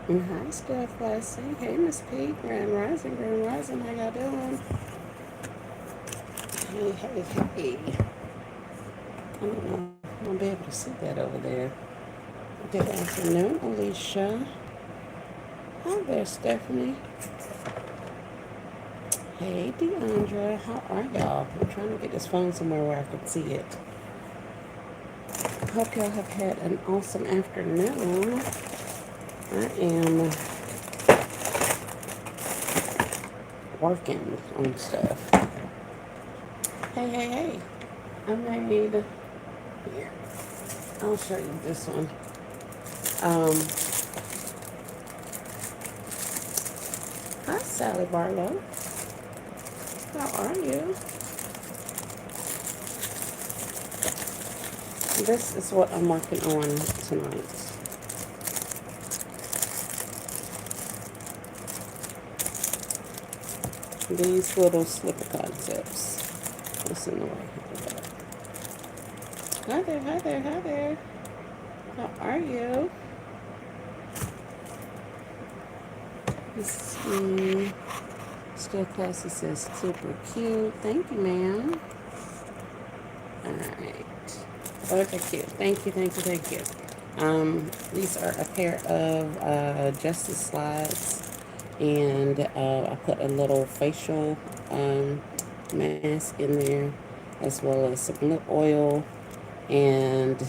Hi, Stuff Lassie. Hey, Miss P. Grand Rising, Grand Rising. How y'all doing? Hey, hey, hey. I don't know if I'll be able to see that over there. Good afternoon, Alicia. Hi there, Stephanie. Hey, Deandra. How are y'all? I'm trying to get this phone somewhere where I can see it. Hope y'all have had an awesome afternoon. I am working on stuff. Hey, hey, hey. I made, here, I'll show you this one. Um, Hi, Sally Barlow. How are you? This is what I'm working on tonight. These little slipper concepts. What's in the way? Hi there, hi there, hi there. How are you? This Still Classy says super cute. Thank you, ma'am. Alright. Okay, cute. Thank you, thank you, thank you. These are a pair of Justice slides, and I put a little facial mask in there, as well as some lip oil and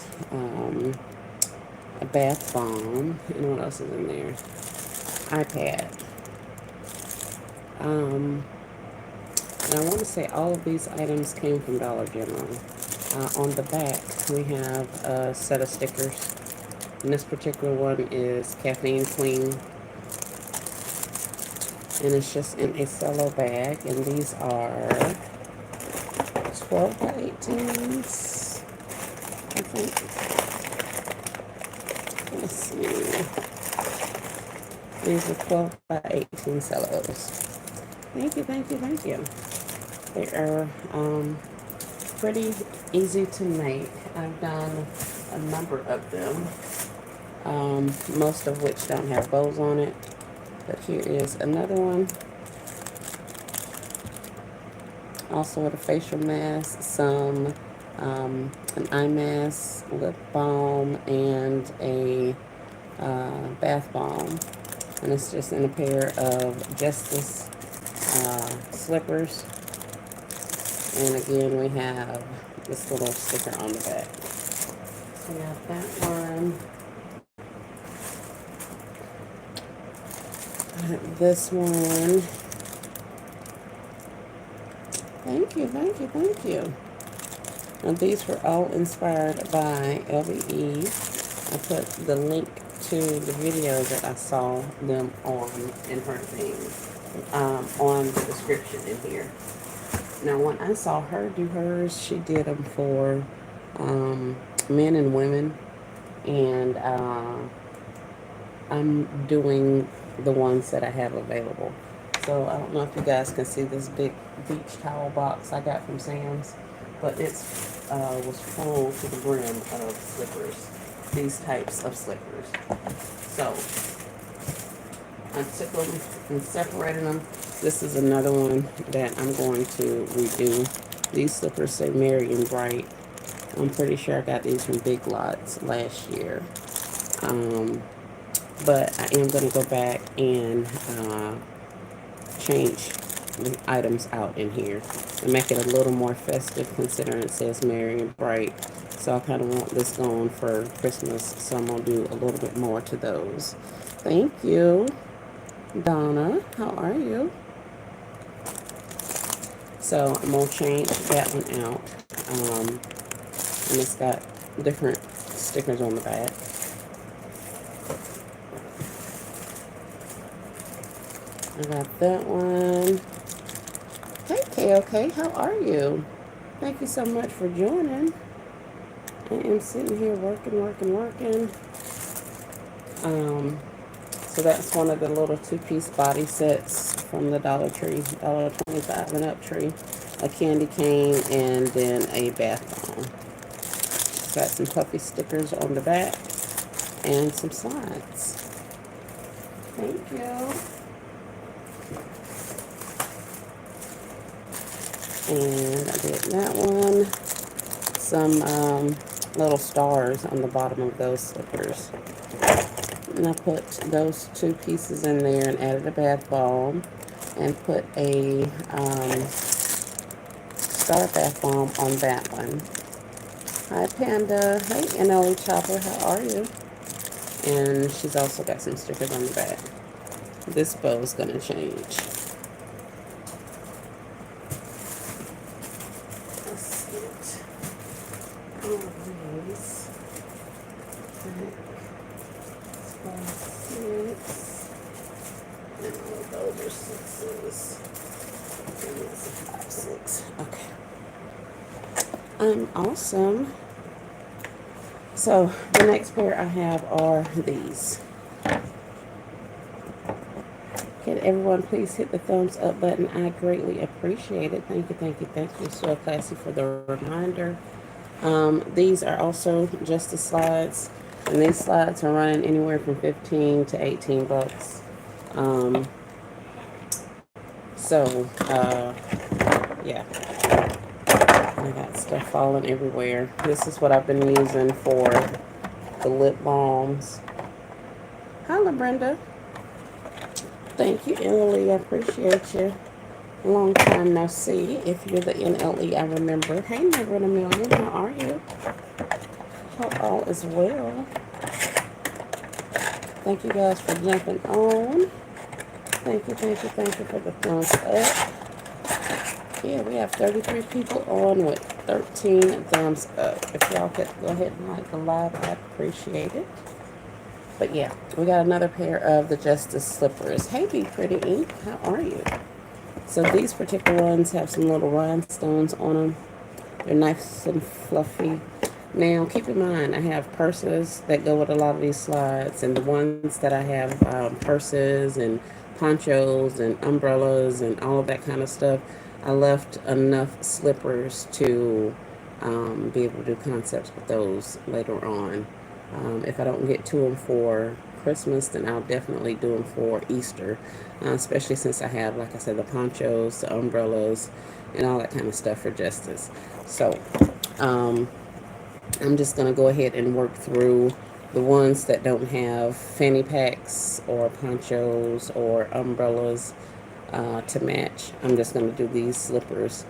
a bath bomb. And what else is in there? iPad. And I want to say all of these items came from Dollar General. On the back, we have a set of stickers. And this particular one is caffeine clean. And it's just in a cello bag. And these are 12 by 18s, I think. Let's see. These are 12 by 18 cellos. Thank you, thank you, thank you. They are pretty easy to make. I've done a number of them, most of which don't have bows on it. But here is another one. Also with a facial mask, an eye mask, lip balm, and a bath bomb. And it's just in a pair of Justice slippers. And again, we have this little sticker on the back. So we got that one. This one. Thank you, thank you, thank you. And these were all inspired by LBE. I put the link to the video that I saw them on in her thing, on the description in here. Now, when I saw her do hers, she did them for men and women, and I'm doing the ones that I have available. So I don't know if you guys can see this big beach towel box I got from Sam's, but it was full to the brim of slippers, these types of slippers. So I took them and separated them. This is another one that I'm going to redo. These slippers say Merry and Bright. I'm pretty sure I got these from Big Lots last year. But I am going to go back and change the items out in here and make it a little more festive, considering it says Merry and Bright. So I kind of want this going for Christmas, so I'm going to do a little bit more to those. Thank you, Donna. How are you? So I'm going to change that one out. And it's got different stickers on the back. I got that one. Hey, KOK, how are you? Thank you so much for joining. I am sitting here working. So that's one of the little two-piece body sets from the Dollar Tree, $1.25 and up tree. A candy cane, and then a bath bomb. It's got some puffy stickers on the back and some slides. Thank you. And I did that one. Some little stars on the bottom of those slippers. And I put those two pieces in there and added a bath bomb and put a star bath bomb on that one. Hi Panda. Hey NLE Chopper, how are you? And she's also got some stickers on the back. This bow is going to change. Let's see it. All of these. Six. And all of those are sixes. And that's a 5, 6. Okay. I'm awesome. So the next pair I have are these. Can everyone please hit the thumbs up button? I greatly appreciate it. Thank you, thank you, thank you. So classy for the reminder. These are also just the slides, and these slides are running anywhere from 15 to 18 bucks. Yeah, I got stuff falling everywhere. This is what I've been using for the lip balms. Holla, Brenda. Thank you, NLE. I appreciate you. Long time no see. If you're the NLE, I remember. Hey, Never in a Million. How are you? Hope all is well. Thank you guys for jumping on. Thank you, thank you, thank you for the thumbs up. Yeah, we have 33 people on with 13 thumbs up. If y'all could go ahead and like the live, I'd appreciate it. But yeah, we got another pair of the Justice slippers. Hey, Be Pretty Ink, how are you? So these particular ones have some little rhinestones on them. They're nice and fluffy. Now, keep in mind, I have purses that go with a lot of these slides, and the ones that I have purses and ponchos and umbrellas and all of that kind of stuff, I left enough slippers to be able to do concepts with those later on. If I don't get to them for Christmas, then I'll definitely do them for Easter, especially since I have, like I said, the ponchos, the umbrellas, and all that kind of stuff for Justice. So, I'm just going to go ahead and work through the ones that don't have fanny packs or ponchos or umbrellas to match. I'm just going to do these slippers.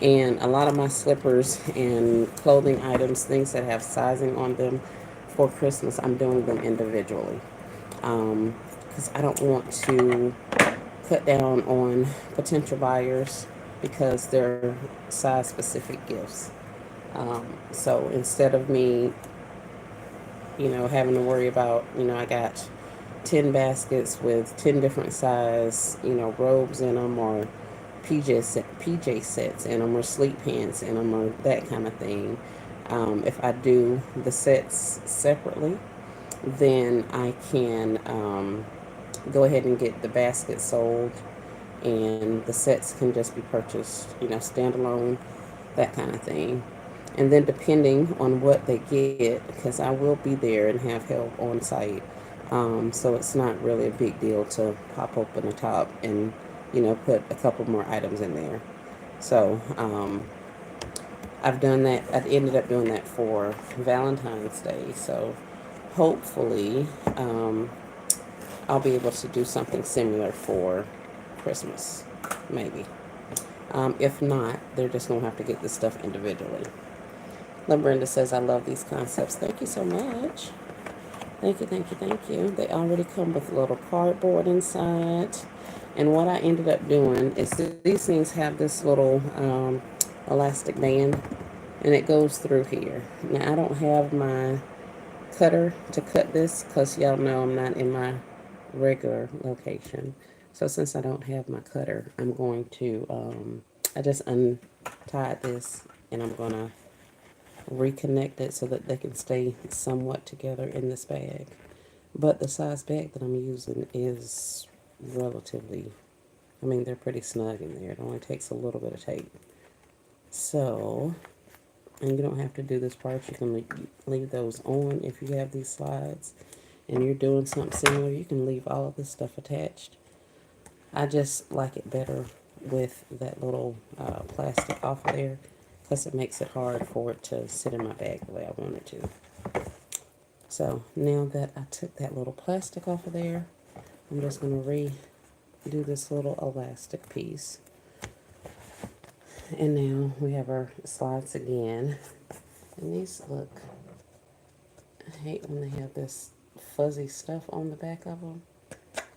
And a lot of my slippers and clothing items, things that have sizing on them for Christmas, I'm doing them individually. Because I don't want to cut down on potential buyers because they're size specific gifts. So instead of me, having to worry about, I got 10 baskets with 10 different size, robes in them or PJ sets in them or sleep pants in them or that kind of thing. If I do the sets separately, then I can go ahead and get the basket sold and the sets can just be purchased, standalone, that kind of thing. And then depending on what they get, because I will be there and have help on site, so it's not really a big deal to pop open the top and, put a couple more items in there. So I've done that. I ended up doing that for Valentine's Day. So hopefully I'll be able to do something similar for Christmas, maybe. If not, they're just going to have to get this stuff individually. Brenda says, I love these concepts. Thank you so much. Thank you, thank you, thank you. They already come with a little cardboard inside. And what I ended up doing is these things have this little elastic band, and it goes through here. Now, I don't have my cutter to cut this because y'all know I'm not in my regular location. So since I don't have my cutter, I'm going to, I just untied this, and I'm going to reconnect it so that they can stay somewhat together in this bag. But the size bag that I'm using is relatively, they're pretty snug in there. It only takes a little bit of tape. So, and you don't have to do this part. You can leave those on if you have these slides. and you're doing something similar, you can leave all of this stuff attached. I just like it better with that little plastic off of there, because it makes it hard for it to sit in my bag the way I want it to. So now that I took that little plastic off of there, I'm just going to redo this little elastic piece. And now we have our slides again. And these look, I hate when they have this fuzzy stuff on the back of them.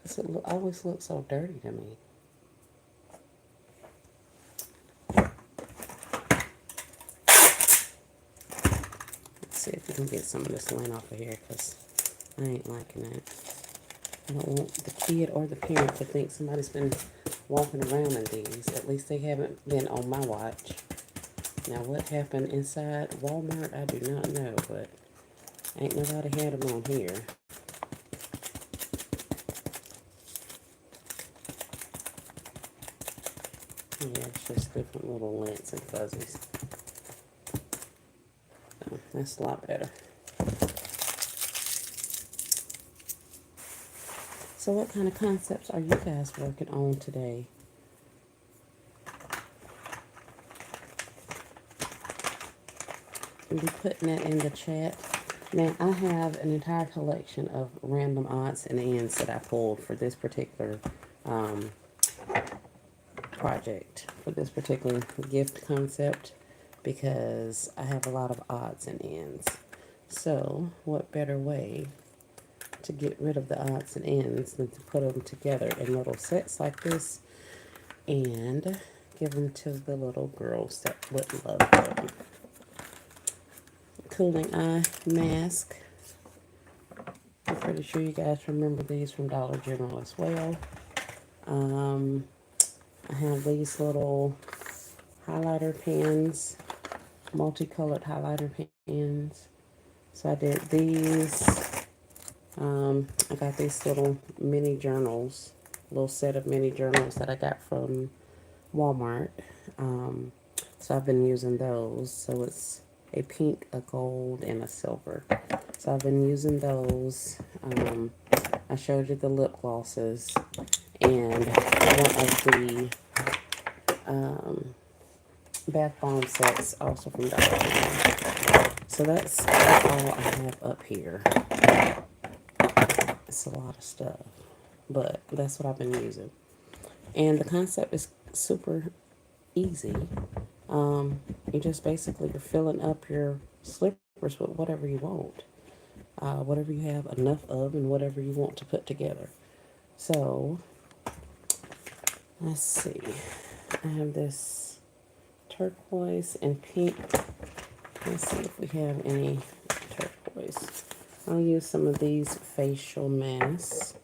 Because it always looks so dirty to me. Let's see if we can get some of this lint off of here, because I ain't liking that. I don't want the kid or the parent to think somebody's been walking around in these. At least they haven't been on my watch. Now, what happened inside Walmart, I do not know, but ain't nobody had them on here. Yeah, it's just different little lints and fuzzies. So, that's a lot better. So what kind of concepts are you guys working on today? I'll be putting that in the chat. Now, I have an entire collection of random odds and ends that I pulled for this particular project, for this particular gift concept, because I have a lot of odds and ends. So, what better way to get rid of the odds and ends than to put them together in little sets like this and give them to the little girls that would love them. Cooling eye mask. I'm pretty sure you guys remember these from Dollar General as well. I have these little highlighter pens, multicolored highlighter pens. So I did these. I got these little mini journals, little set of mini journals that I got from Walmart. So I've been using those. So it's a pink, a gold, and a silver. So I've been using those. I showed you the lip glosses and one of the bath bomb sets, also from Dollar General. So that's all I have up here. It's a lot of stuff, but that's what I've been using. And the concept is super easy. You just basically, you're filling up your slippers with whatever you want. Whatever you have enough of and whatever you want to put together. So, let's see. I have this turquoise and pink. Let's see if we have any turquoise. I'll use some of these facial masks.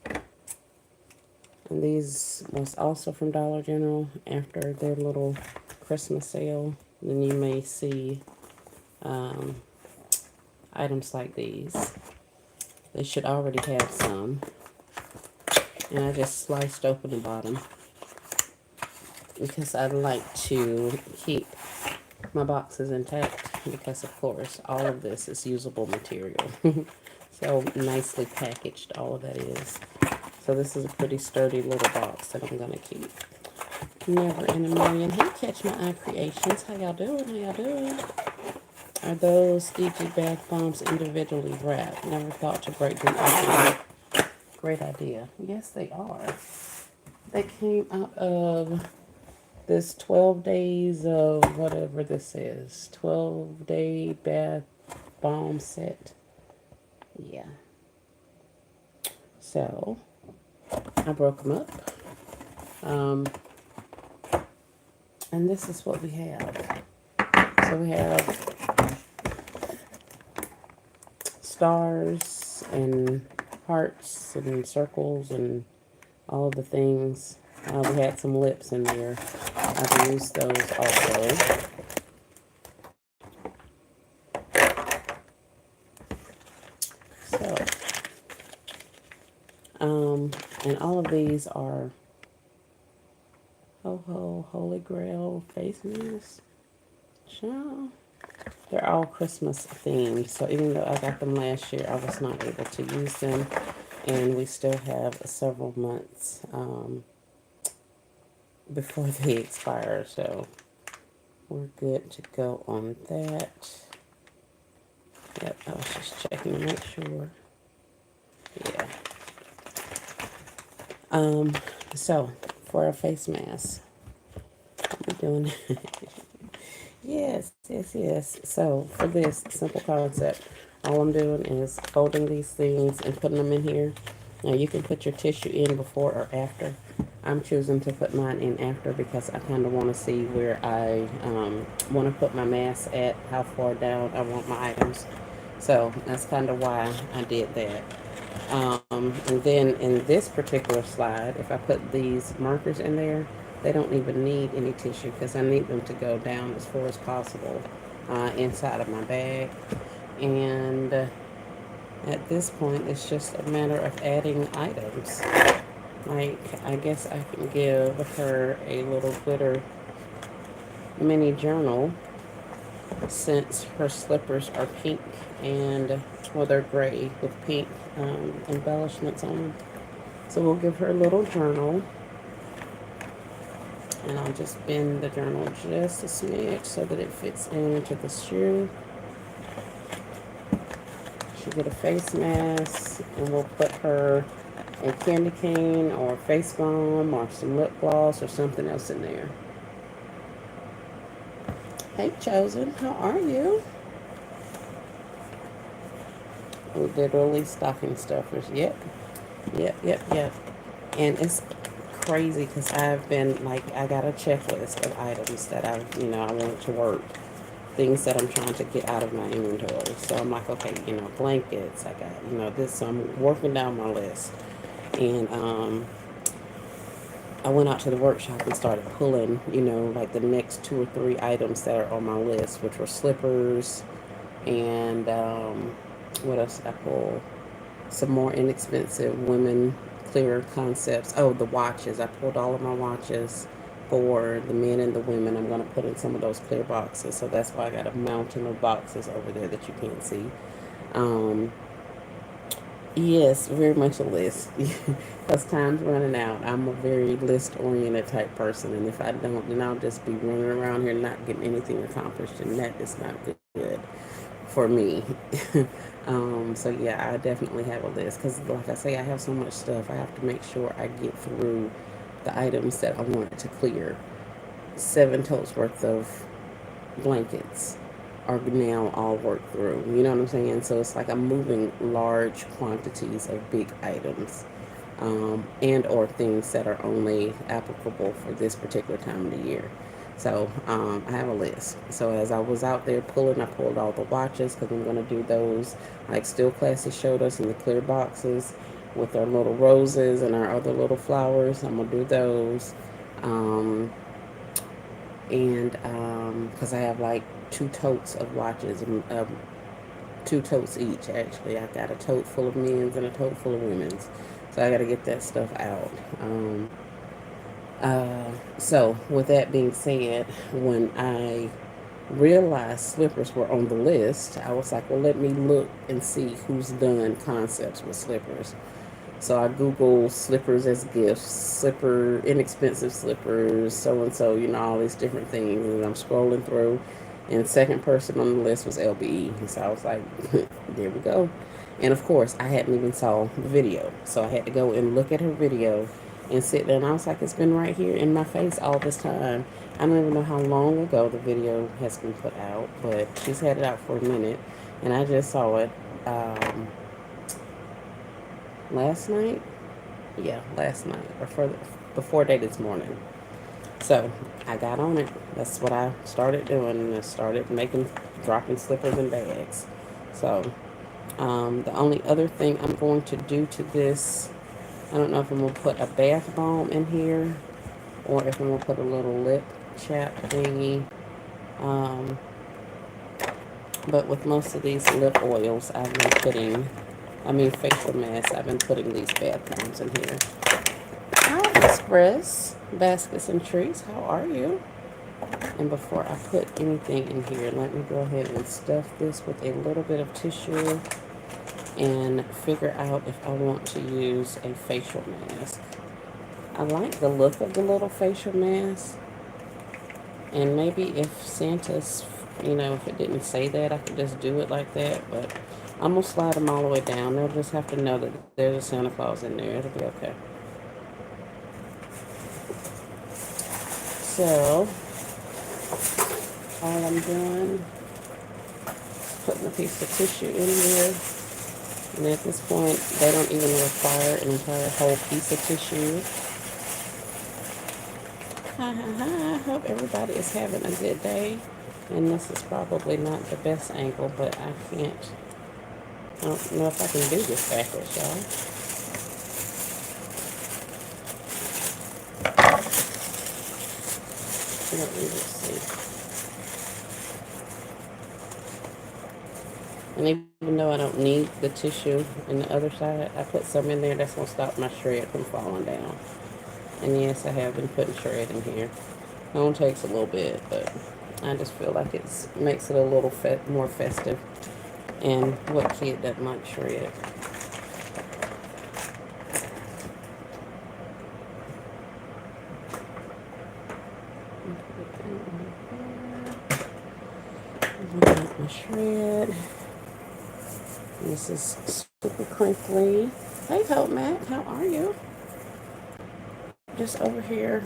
And these was also from Dollar General after their little Christmas sale. Then you may see items like these. They should already have some. And I just sliced open the bottom because I like to keep my boxes intact, because of course all of this is usable material. So nicely packaged, all of that is. So this is a pretty sturdy little box that I'm gonna keep. Never in a million. Hey, Catch My Eye Creations, how y'all doing? How y'all doing? Are those DG bath bombs individually wrapped? Never thought to break them open. Great idea. Yes, they are. They came out of this 12 days of whatever this is. 12-day bath bomb set. Yeah. So, I broke them up. And this is what we have. So we have stars and hearts and circles and all of the things. We had some lips in there. I've used those also. So, and all of these are Ho Ho Holy Grail face masks. Ciao. they're all Christmas themed. So even though I got them last year, I was not able to use them. And we still have several months before they expire. So we're good to go on that. Yep, I was just checking to make sure. Yeah. So for a face mask, we're doing yes. So for this simple concept, all I'm doing is folding these things and putting them in here. Now you can put your tissue in before or after. I'm choosing to put mine in after because I kind of want to see where I want to put my mask at, how far down I want my items. So that's kind of why I did that. And then in this particular slide, if I put these markers in there, they don't even need any tissue because I need them to go down as far as possible inside of my bag. And at this point, it's just a matter of adding items. Like, I guess I can give her a little glitter mini journal since her slippers are pink and, well, they're gray with pink embellishments on them. So we'll give her a little journal. And I'll just bend the journal just a smidge so that it fits into the shoe. She'll get a face mask, and we'll put her a candy cane or face balm or some lip gloss or something else in there. Hey, Chosen, how are you? Literally stocking stuffers. Yep. And it's crazy because I've been, like, I got a checklist of items that I want to work. Things that I'm trying to get out of my inventory. So I'm like, okay, blankets. I got, this. So I'm working down my list. And I went out to the workshop and started pulling, like the next 2 or 3 items that are on my list, which were slippers and what else did I pull? Some more inexpensive women clear concepts. Oh, the watches. I pulled all of my watches for the men and the women. I'm going to put in some of those clear boxes. So that's why I got a mountain of boxes over there that you can't see. Yes, very much a list. Because time's running out. I'm a very list-oriented type person. And if I don't, then I'll just be running around here not getting anything accomplished. And that is not good for me. So yeah, I definitely have a list because, like I say, I have so much stuff. I have to make sure I get through the items that I want to clear. 7 totes worth of blankets are now all worked through. You know what I'm saying? So it's like I'm moving large quantities of big items. And or things that are only applicable for this particular time of the year. So I have a list. So as I was out there pulling, I pulled all the watches because I'm going to do those like Still Classy showed us in the clear boxes with our little roses and our other little flowers. I'm going to do those. And because I have like 2 totes of watches, 2 totes each actually. I got a tote full of men's and a tote full of women's. So I got to get that stuff out. So with that being said, when I realized slippers were on the list, I was like, well, let me look and see who's done concepts with slippers. So I Googled slippers as gifts, inexpensive slippers, so and so, all these different things. And I'm scrolling through, and second person on the list was LBE. And so I was like, there we go. And of course, I hadn't even saw the video. So I had to go and look at her video and sit there. And I was like, it's been right here in my face all this time. I don't even know how long ago the video has been put out, but she's had it out for a minute. And I just saw it last night. Yeah, last night or before day this morning. So I got on it. That's what I started doing, and I started dropping slippers in bags. So the only other thing I'm going to do to this, I don't know if I'm going to put a bath bomb in here or if I'm going to put a little lip chap thingy. But with most of these lip oils, facial masks, I've been putting these bath bombs in here. Hi, Express Baskets and Treats. How are you? And before I put anything in here, let me go ahead and stuff this with a little bit of tissue and figure out if I want to use a facial mask. I like the look of the little facial mask. And maybe if Santa's, if it didn't say that, I could just do it like that. But I'm going to slide them all the way down. They'll just have to know that there's a Santa Claus in there. It'll be okay. So, all I'm doing is putting a piece of tissue in here. And at this point, they don't even require an entire whole piece of tissue. Hi, hi, hi. I hope everybody is having a good day. And this is probably not the best angle, but I don't know if I can do this backwards, y'all. Let me just see. And even though I don't need the tissue in the other side, I put some in there that's going to stop my shred from falling down. And yes, I have been putting shred in here. It only takes a little bit, but I just feel like it makes it a little more festive. And what kid doesn't like shred? My shred. This is super crinkly. Hey, Hope Mac, how are you? Just over here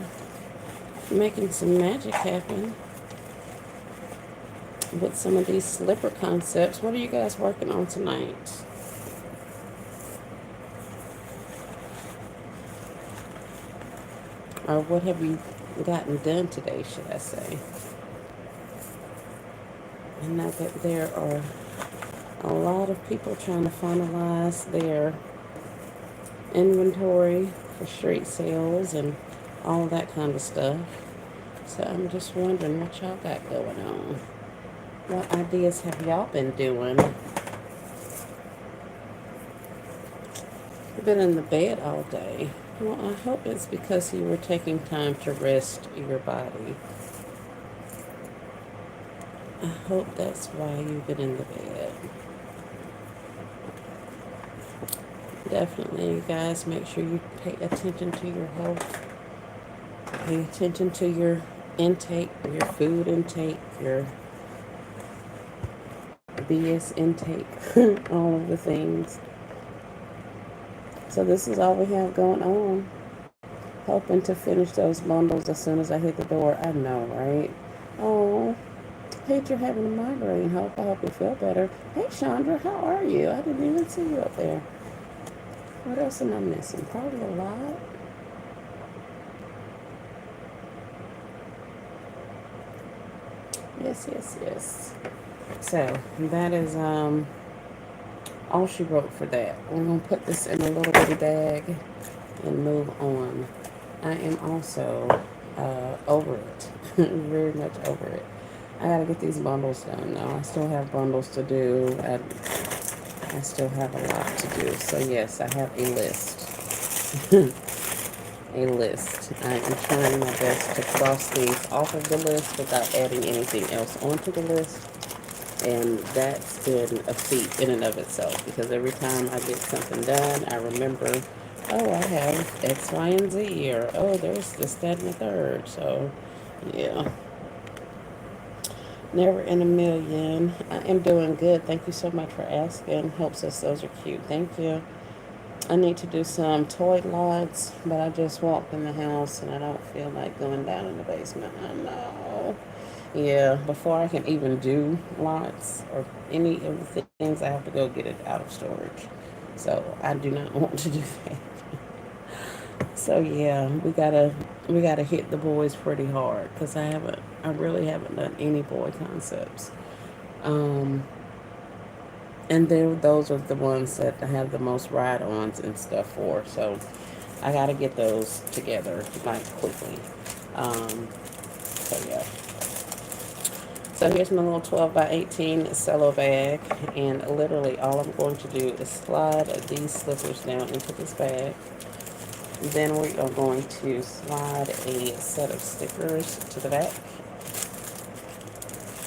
making some magic happen with some of these slipper concepts. What are you guys working on tonight? Or what have you gotten done today, should I say? I know that there are a lot of people trying to finalize their inventory for street sales and all that kind of stuff. So I'm just wondering what y'all got going on. What ideas have y'all been doing? You've been in the bed all day. Well, I hope it's because you were taking time to rest your body. I hope that's why you've been in the bed. Definitely, you guys, make sure you pay attention to your health. Pay attention to your intake, your food intake, your BS intake, all of the things. So this is all we have going on. Hoping to finish those bundles as soon as I hit the door. I know, right? Oh, hate you're having a migraine. I hope you feel better. Hey, Chandra, how are you? I didn't even see you up there. What else am I missing? Probably a lot. Yes. So that is all she wrote for that. We're gonna put this in a little bitty bag and move on. I am also over it, very much over it. I gotta get these bundles done now. I still have bundles to do. I still have a lot to do. So yes, I have a list. A list. I am trying my best to cross these off of the list without adding anything else onto the list. And that's been a feat in and of itself, because every time I get something done, I remember, oh, I have X, Y, and Z, or oh, there's this, that, and the third. So, yeah. Never in a million. I am doing good. Thank you so much for asking. Helps us. Those are cute. Thank you. I need to do some toy lots, but I just walked in the house and I don't feel like going down in the basement. I know. Yeah, before I can even do lots or any of the things, I have to go get it out of storage. So I do not want to do that. So yeah, we gotta hit the boys pretty hard, because I really haven't done any boy concepts. Um, and those are the ones that I have the most ride-ons and stuff for. So I gotta get those together like quickly. So yeah. So here's my little 12 by 18 cello bag, and literally all I'm going to do is slide these slippers down into this bag. Then we are going to slide a set of stickers to the back.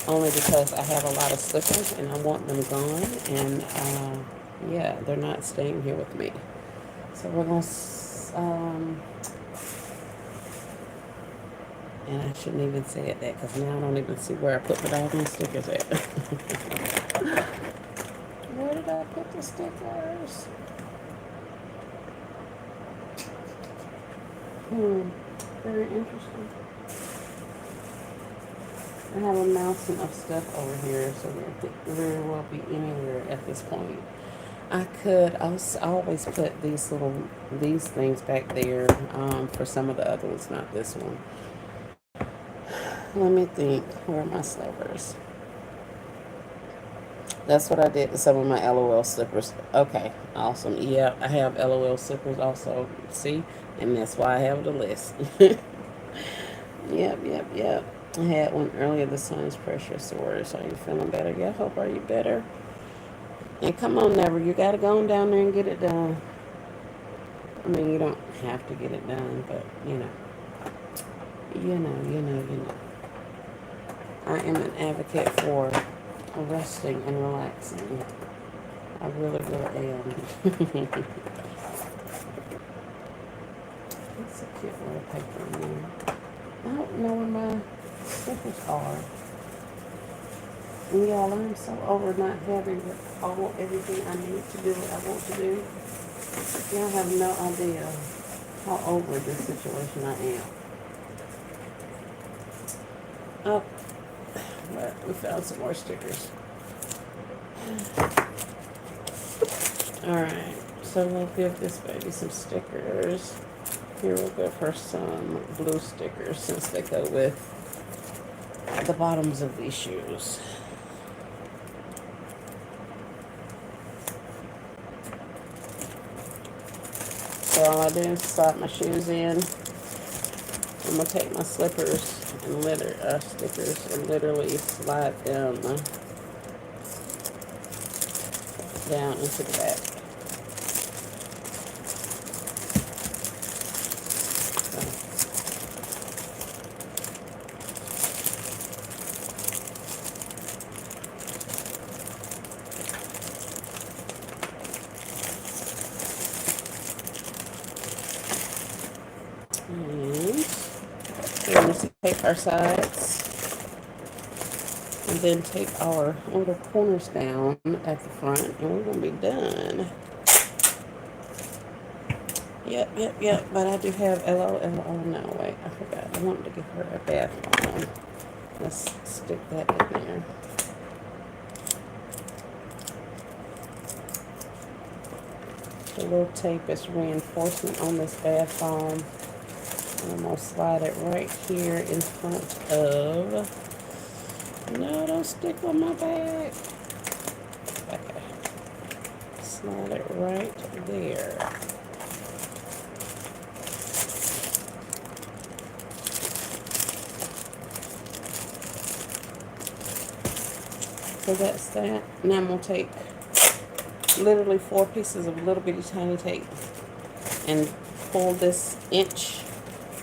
only because I have a lot of slippers and I want them gone. And yeah, they're not staying here with me. So we're going to, and I shouldn't even say it that because now I don't even see where I put the doggone stickers at. Where did I put the stickers? Very interesting. I have a mountain of stuff over here, so it could very well be anywhere at this point. I could always put these things back there for some of the other ones, not this one. Let me think. Where are my slippers? That's what I did to some of my LOL slippers. Okay, awesome. Yeah, I have LOL slippers also. See, and that's why I have the list. Yep. I had one earlier this time. Pressure sores. Are you feeling better? Yeah, hope are you better? And come on, Never. You gotta go on down there and get it done. I mean, you don't have to get it done, but you know. I am an advocate for resting and relaxing. I really, really am. It's a cute little paper in there. I don't know where my stickers are. And y'all, I'm so over not having everything I need to do what I want to do. Y'all have no idea how over this situation I am. Oh, but we found some more stickers. Alright, so we'll give this baby some stickers. Here we'll give her some blue stickers since they go with the bottoms of these shoes. So all I do is slide my shoes in. I'm going to take my slippers and stickers and literally slide them down into the back. And we're going to take our sides and then take our little corners down at the front, and we're going to be done. Yep. But I do have LOL. Oh, no, wait. I forgot. I wanted to give her a bath bomb. Let's stick that in there. The little tape is reinforcement on this bath bomb. And I'm going to slide it right here in front of... No, don't stick on my back. Okay. Slide it right there. So that's that. Now I'm going to take literally 4 pieces of little bitty tiny tape and pull this inch,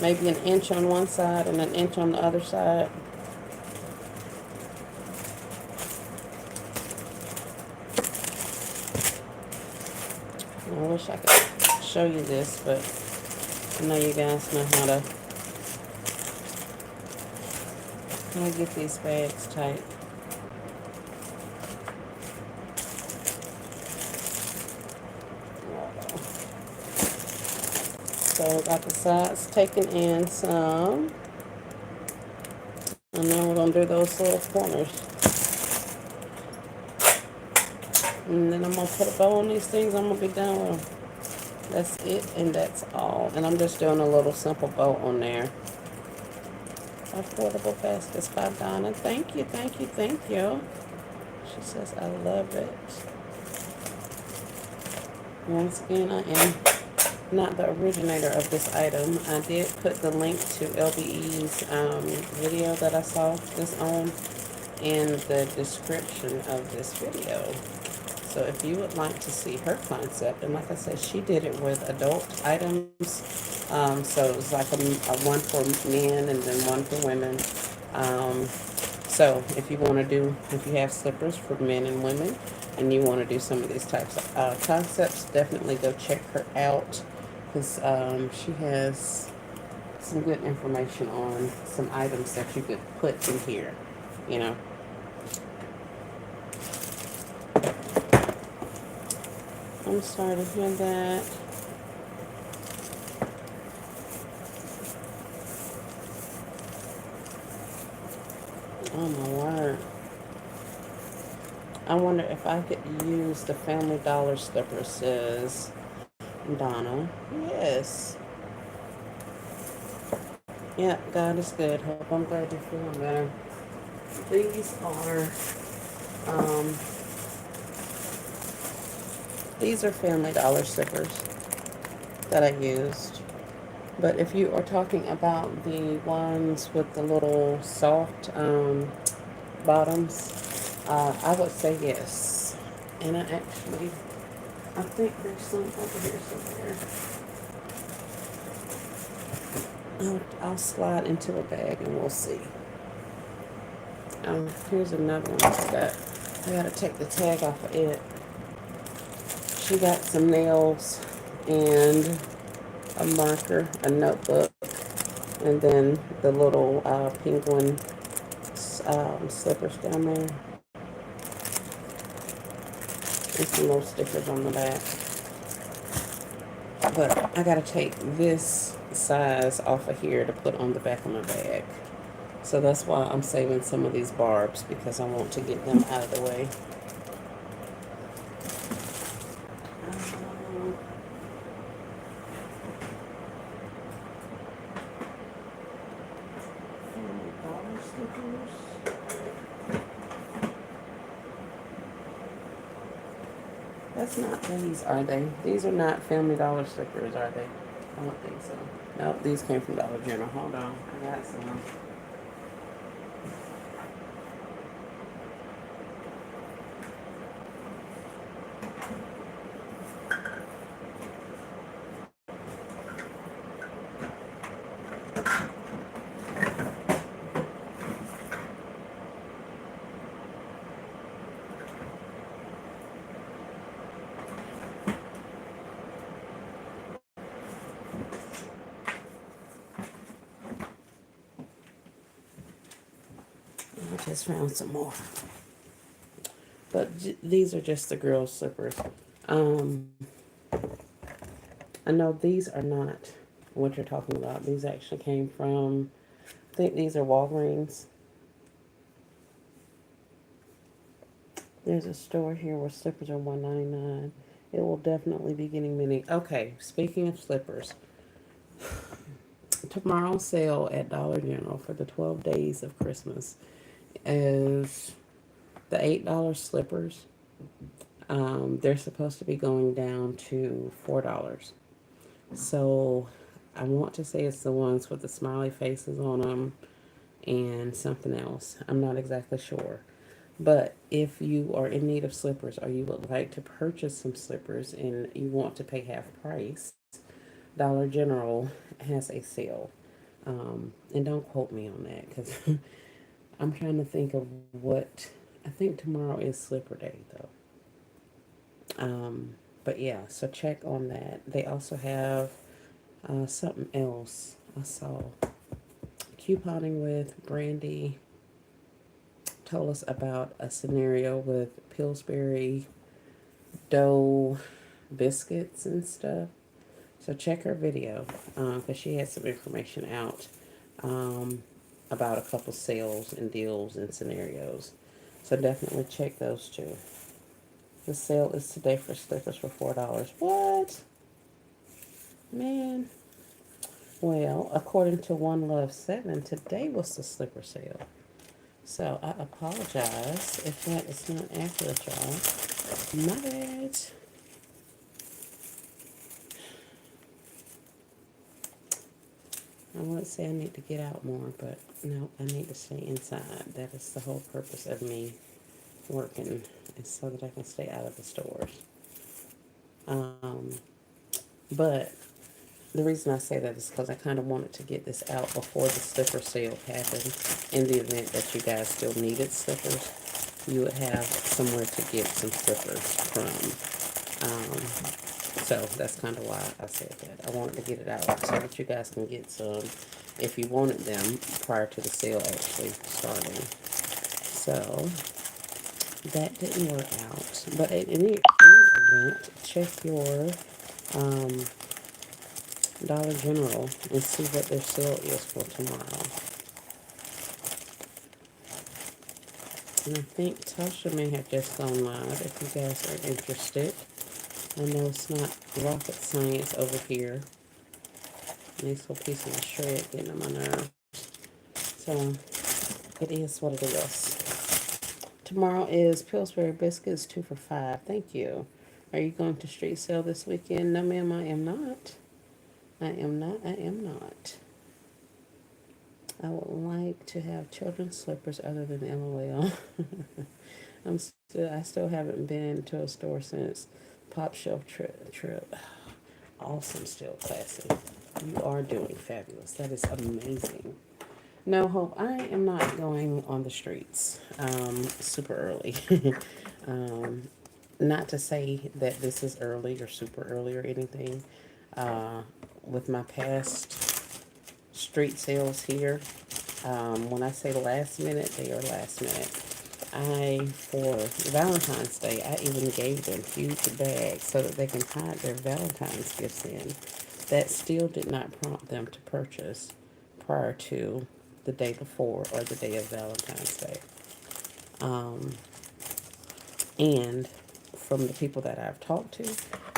maybe an inch on one side and an inch on the other side. I wish I could show you this, but I know you guys know how to get these bags tight. So got the sides taken in some. And then we're going to do those little corners. And then I'm going to put a bow on these things. I'm going to be done with them. That's it, and that's all. And I'm just doing a little simple bow on there. Affordable baskets by Donna. Thank you. She says, I love it. Once again, I am not the originator of this item. I did put the link to LBE's video that I saw this on in the description of this video. So if you would like to see her concept, and like I said, she did it with adult items. So it was like a one for men and then one for women. So if you want to do, if you have slippers for men and women, and you want to do some of these types of concepts, definitely go check her out, because she has some good information on some items that you could put in here. You know, I'm sorry to hear that. Oh my word. I wonder if I could use the Family Dollar slippers, says Donna. Yes. Yeah, God is good. Hope I'm glad you're feeling better. These um, these are Family Dollar slippers that I used. But if you are talking about the ones with the little soft bottoms, I would say yes. And I think there's some over here somewhere. I'll slide into a bag and we'll see. Here's another one I gotta take the tag off of it. She got some nails and a marker, a notebook, and then the little penguin slippers down there, and some little stickers on the back. But I gotta take this size off of here to put on the back of my bag. So that's why I'm saving some of these barbs, because I want to get them out of the way. Um, Dollar stickers. That's not these, are they? These are not Family Dollar stickers, are they? I don't think so. Nope, these came from Dollar General. Hold on, I got some. I just found some more. But these are just the girls' slippers. Um, I know these are not what you're talking about. These actually came from, I think these are Walgreens. There's a store here where slippers are $1.99. It will definitely be getting many. Okay, speaking of slippers, tomorrow's sale at Dollar General for the 12 days of Christmas is the $8 slippers. They're supposed to be going down to $4. So I want to say it's the ones with the smiley faces on them and something else. I'm not exactly sure. But if you are in need of slippers, or you would like to purchase some slippers and you want to pay half price, Dollar General has a sale. And don't quote me on that, because I'm trying to think of what. I think tomorrow is slipper day though. But yeah, so check on that. They also have something else I saw. Couponing with Brandy told us about a scenario with Pillsbury dough biscuits and stuff. So check her video, because she had some information out um, about a couple sales and deals and scenarios. So definitely check those too. The sale is today for slippers for $4. What? Man. Well, according to One Love 7, today was the slipper sale. So I apologize if that is not accurate, y'all. My bad. I would say I need to get out more, but no, I need to stay inside. That is the whole purpose of me working, is so that I can stay out of the stores. Um, but The reason I say that is because I kind of wanted to get this out before the slipper sale happened. In the event that you guys still needed slippers, you would have somewhere to get some slippers from. So that's kind of why I said that. I wanted to get it out so that you guys can get some if you wanted them prior to the sale actually starting. So that didn't work out. But in any event, check your um, Dollar General and see what their sale is for tomorrow. And I think Tasha may have just gone live if you guys are interested. I know it's not rocket science over here. Nice little piece of shred getting on my nerves. So it is what it is. Tomorrow is Pillsbury biscuits 2 for $5. Thank you. Are you going to street sale this weekend? No, ma'am, I am not. I am not. I am not. I would like to have children's slippers other than LOL. I still haven't been to a store since Pop Shelf trip. Awesome, still classy. You are doing fabulous. That is amazing. No, Hope, I am not going on the streets super early. um, Not to say that this is early or super early or anything. Uh, with my past street sales here, when I say last minute, they are last minute. For Valentine's Day, I even gave them huge bags so that they can hide their Valentine's gifts in. That still did not prompt them to purchase prior to the day before or the day of Valentine's Day. Um, and from the people that I've talked to,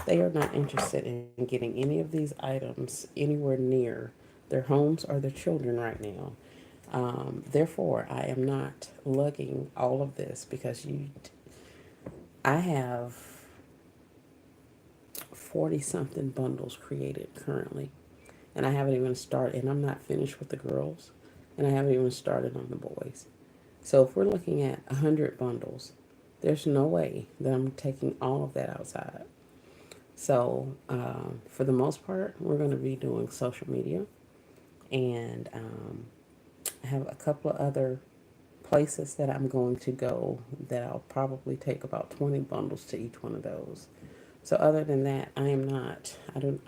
they are not interested in getting any of these items anywhere near their homes or their children right now. Therefore, I am not lugging all of this because I have 40 something bundles created currently, and I haven't even started, and I'm not finished with the girls, and I haven't even started on the boys. So if we're looking at 100 bundles, there's no way that I'm taking all of that outside. So for the most part, we're going to be doing social media, and I have a couple of other places that I'm going to go that I'll probably take about 20 bundles to each one of those. So other than that, I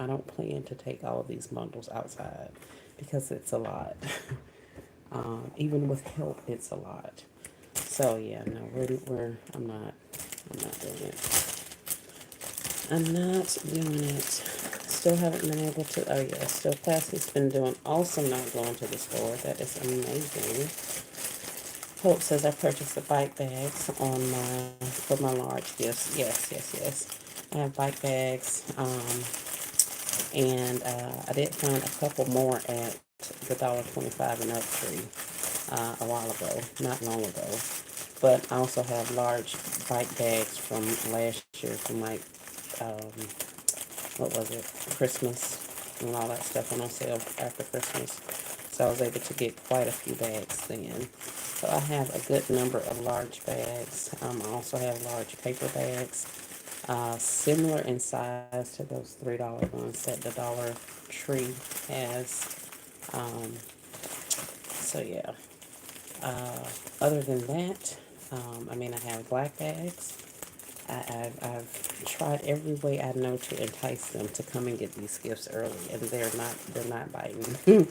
don't plan to take all of these bundles outside because it's a lot. Even with help, it's a lot. So yeah, no, I'm not doing it. I'm not doing it. Still haven't been able to. Oh yeah, still Classy's been doing awesome not going to the store. That is amazing. Hope says I purchased the bike bags for my large gifts. Yes, yes, yes. I have bike bags. And I did find a couple more at the $1.25 and up tree a while ago, not long ago. But I also have large bike bags from last year from like um, what was it, Christmas and all that stuff went on sale after Christmas. So I was able to get quite a few bags then. So I have a good number of large bags. I also have large paper bags, similar in size to those $3 ones that the Dollar Tree has. Um, so yeah. Other than that, I have black bags. I've tried every way I know to entice them to come and get these gifts early, and they're not biting.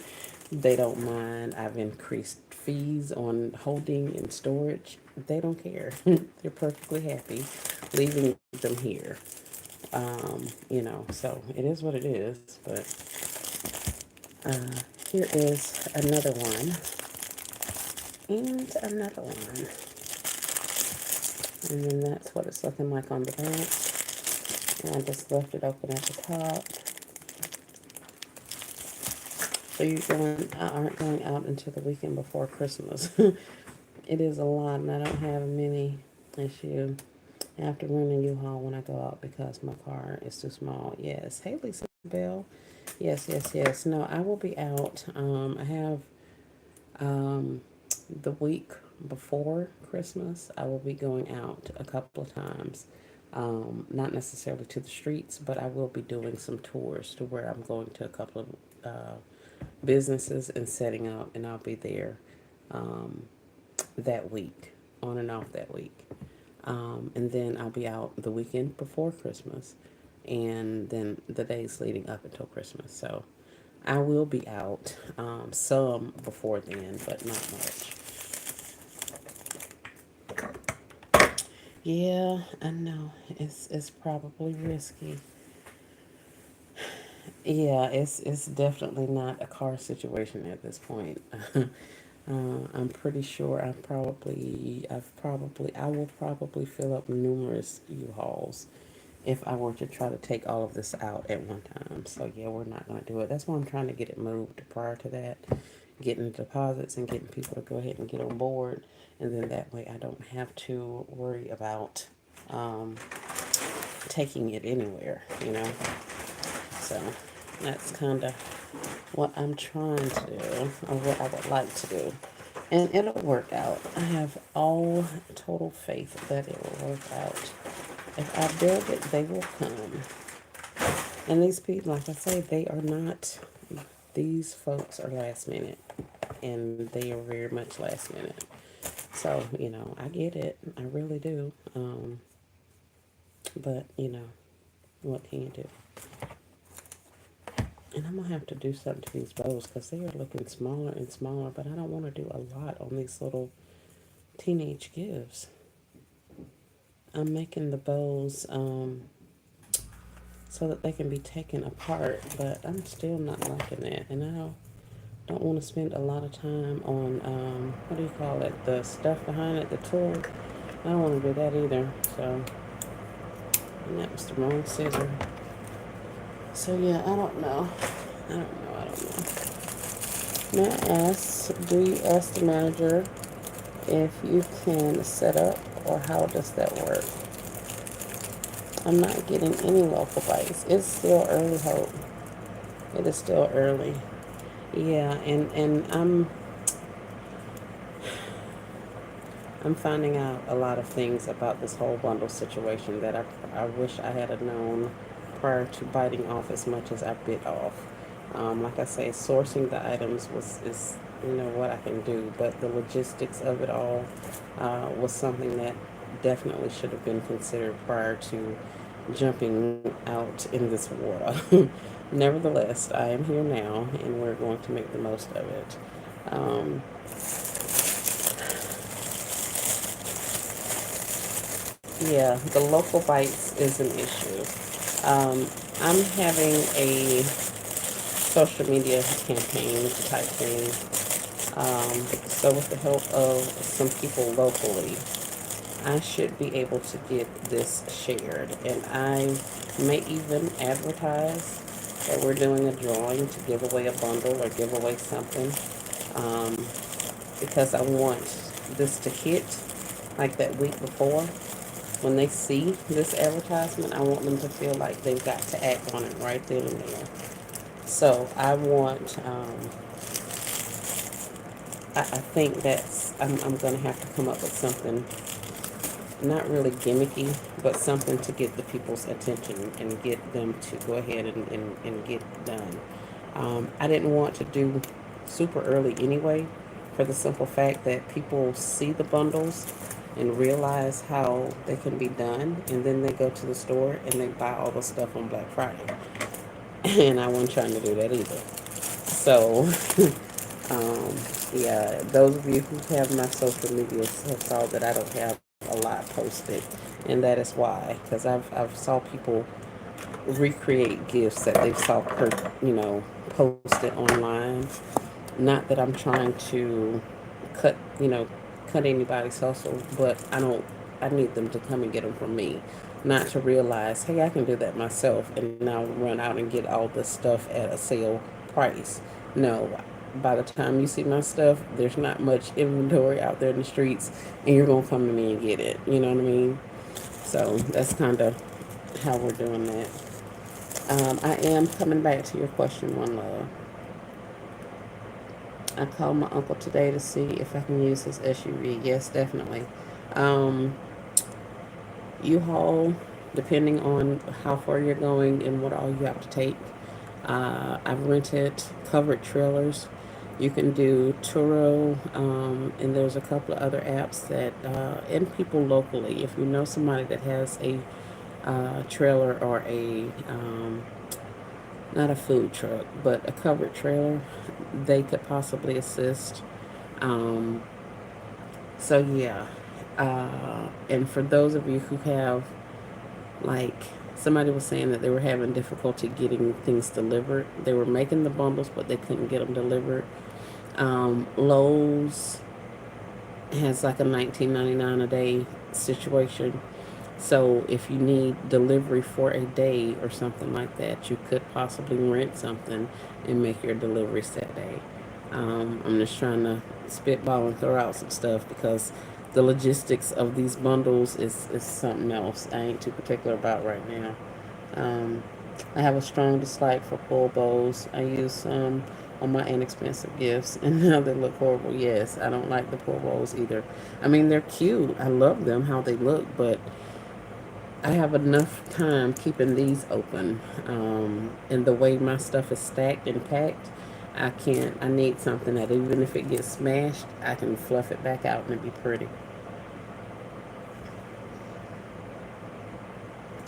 They don't mind. I've increased fees on holding and storage. They don't care. They're perfectly happy leaving them here. So it is what it is. But here is another one, and another one. And then that's what it's looking like on the back. And I just left it open at the top. So aren't going out until the weekend before Christmas. It is a lot, and I don't have many issue. I have to rent a U-Haul when I go out because my car is too small. Yes. Hey, Lisa Bell. Yes, yes, yes. No, I will be out. I have the week before Christmas, I will be going out a couple of times. Not necessarily to the streets, but I will be doing some tours to where I'm going to a couple of businesses and setting up, and I'll be there um, that week, on and off that week. And then I'll be out the weekend before Christmas, and then the days leading up until Christmas. So I will be out some before then, but not much. Yeah, I know it's probably risky. Yeah, it's definitely not a car situation at this point. I'm pretty sure I will probably fill up numerous U-Hauls if I were to try to take all of this out at one time. So yeah, we're not going to do it. That's why I'm trying to get it moved prior to that, getting the deposits and getting people to go ahead and get on board, and then that way I don't have to worry about um, taking it anywhere, you know. So that's kind of what I'm trying to do, or what I would like to do. And it'll work out. I have all total faith that it will work out. If I build it, they will come. And these people, like I say, they are not, these folks are last minute. And they are very much last minute. So, I get it. I really do. But, what can you do? And I'm gonna have to do something to these bows because they are looking smaller and smaller. But I don't want to do a lot on these little teenage gifts. I'm making the bows so that they can be taken apart, but I'm still not liking that. And I don't want to spend a lot of time on what do you call it? The stuff behind it, the tool. I don't want to do that either. So, and that was the wrong scissor. So yeah, I don't know. I don't know. I don't know. May I ask, do you ask the manager if you can set up, or how does that work? I'm not getting any local bites. It's still early, Hope. It is still early. Yeah, and I'm finding out a lot of things about this whole bundle situation that I wish I had known prior to biting off as much as I bit off. Like I say, sourcing the items is what I can do, but the logistics of it all was something that definitely should have been considered prior to jumping out in this water. Nevertheless, I am here now, and we're going to make the most of it. Um, Yeah, the local bites is an issue. I'm having a social media campaign type thing. So with the help of some people locally, I should be able to get this shared. And I may even advertise that we're doing a drawing to give away a bundle or give away something. Um, because I want this to hit like that week before. When they see this advertisement, I want them to feel like they've got to act on it right then and there. So I want, I think I'm going to have to come up with something not really gimmicky, but something to get the people's attention and get them to go ahead and get done. I didn't want to do super early anyway, for the simple fact that people see the bundles and realize how they can be done, and then they go to the store and they buy all the stuff on Black Friday. And I wasn't trying to do that either. So, um, yeah, those of you who have my social media have saw that I don't have a lot posted, and that is why, because I've saw people recreate gifts that they saw posted online. Not that I'm trying to cut you know cut anybody's hustle, but I need them to come and get them from me, not to realize, hey, I can do that myself and now run out and get all this stuff at a sale price. No, by the time you see my stuff, there's not much inventory out there in the streets, and you're gonna come to me and get it. You know what I mean? So that's kind of how we're doing that. I am coming back to your question, one love. I called my uncle today to see if I can use his SUV. Yes, definitely. Um, U-Haul. depending on how far you're going and what all you have to take. I've rented covered trailers. You can do Turo, and there's a couple of other apps that, and people locally, if you know somebody that has a trailer or not a food truck, but a covered trailer, they could possibly assist. Um, so, yeah. And for those of you who have, like, somebody was saying that they were having difficulty getting things delivered, they were making the bundles, but they couldn't get them delivered. Lowe's has like a 19.99 a day situation. So if you need delivery for a day or something like that, you could possibly rent something and make your deliveries that day. I'm just trying to spitball and throw out some stuff because the logistics of these bundles is something else I ain't too particular about right now. Um, I have a strong dislike for pull bows. I use some on my inexpensive gifts, and now they look horrible. Yes, I don't like the pull bows either. I mean, they're cute. I love them how they look, but I have enough time keeping these open. And the way my stuff is stacked and packed, I can't. I need something that even if it gets smashed, I can fluff it back out and it be pretty.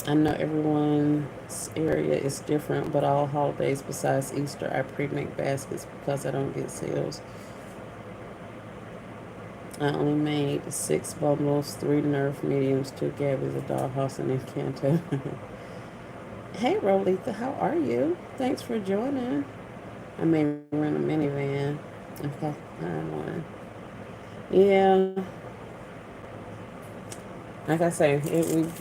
I know everyone's area is different, but all holidays besides Easter, I pre-make baskets because I don't get sales. I only made 6 bundles, 3 Nerf mediums, 2 Gabbies, a dollhouse, and Encanto. Hey, Rolitha, how are you? Thanks for joining. I may rent a minivan. Okay, I one. Yeah, like I say,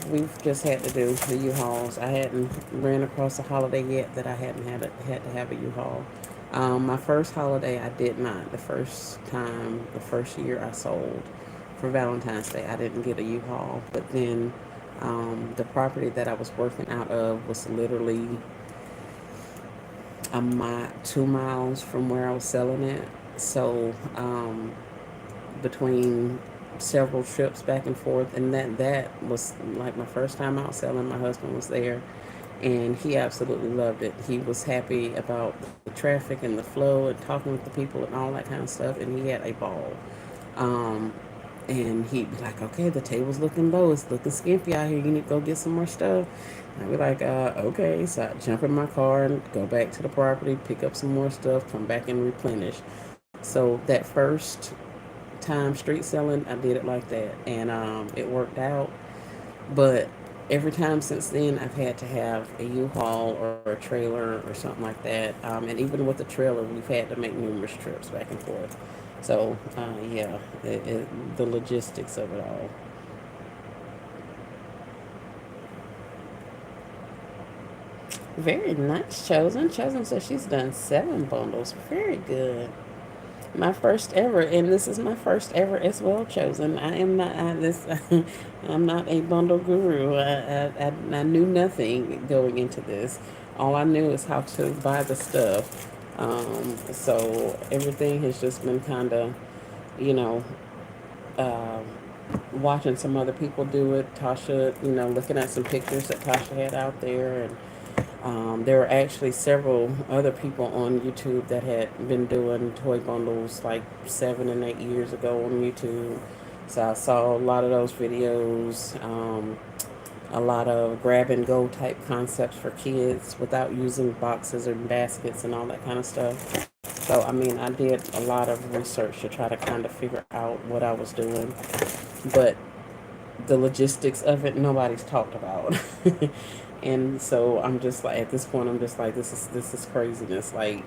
we've just had to do the U-Hauls. I hadn't ran across a holiday yet that I hadn't had to have a U-Haul. My first holiday, I did not. The first year I sold for Valentine's Day, I didn't get a U-Haul. But then, the property that I was working out of was literally 2 miles from where I was selling it. So, between several trips back and forth, and that was like my first time out selling. My husband was there, and he absolutely loved it. He was happy about the traffic and the flow and talking with the people and all that kind of stuff, and he had a ball. Um, and he'd be like, "Okay, the table's looking low. It's looking skimpy out here. You need to go get some more stuff." And I'd be like, "Okay." So I jump in my car and go back to the property, pick up some more stuff, come back and replenish. So that first time street selling, I did it like that, and it worked out. But every time since then, I've had to have a U-Haul or a trailer or something like that. And even with the trailer, we've had to make numerous trips back and forth. So yeah, the logistics of it all. Very nice, Chosen. Chosen says she's done 7 bundles. Very good. My first ever, and this is my first ever as well. Chosen. I am not this. I'm not a bundle guru. I knew nothing going into this. All I knew is how to buy the stuff. So everything has just been kind of, you know, um, watching some other people do it. Tasha, looking at some pictures that Tasha had out there, and there were actually several other people on YouTube that had been doing toy bundles like 7 and 8 years ago on YouTube. So I saw a lot of those videos, a lot of grab and go type concepts for kids without using boxes or baskets and all that kind of stuff. So, I mean, I did a lot of research to try to kind of figure out what I was doing. But the logistics of it, nobody's talked about. And so I'm just like, at this point, I'm just like, this is craziness. Like,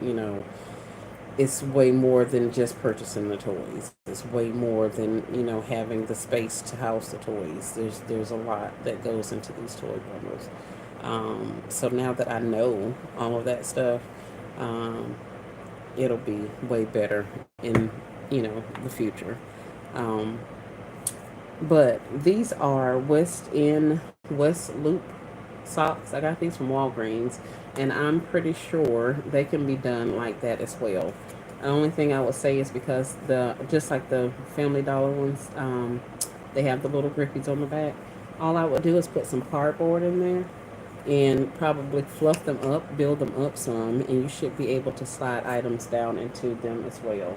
it's way more than just purchasing the toys. It's way more than having the space to house the toys. There's a lot that goes into these toy bundles. So now that I know all of that stuff, um, it'll be way better in the future. Um, but these are West Loop socks. I got these from Walgreens, and I'm pretty sure they can be done like that as well. The only thing I would say is because just like the Family Dollar ones, they have the little grippies on the back. All I would do is put some cardboard in there and probably fluff them up, build them up some, and you should be able to slide items down into them as well.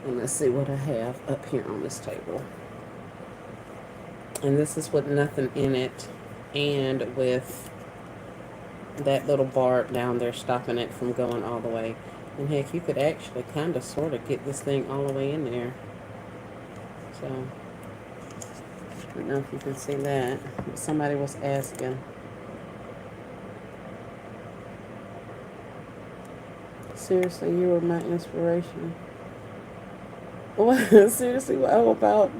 And let's see what I have up here on this table. And this is with nothing in it and with that little bar down there stopping it from going all the way. And heck, you could actually kind of sort of get this thing all the way in there. So, I don't know if you can see that. Somebody was asking. Seriously, you were my inspiration. Well, seriously, oh, about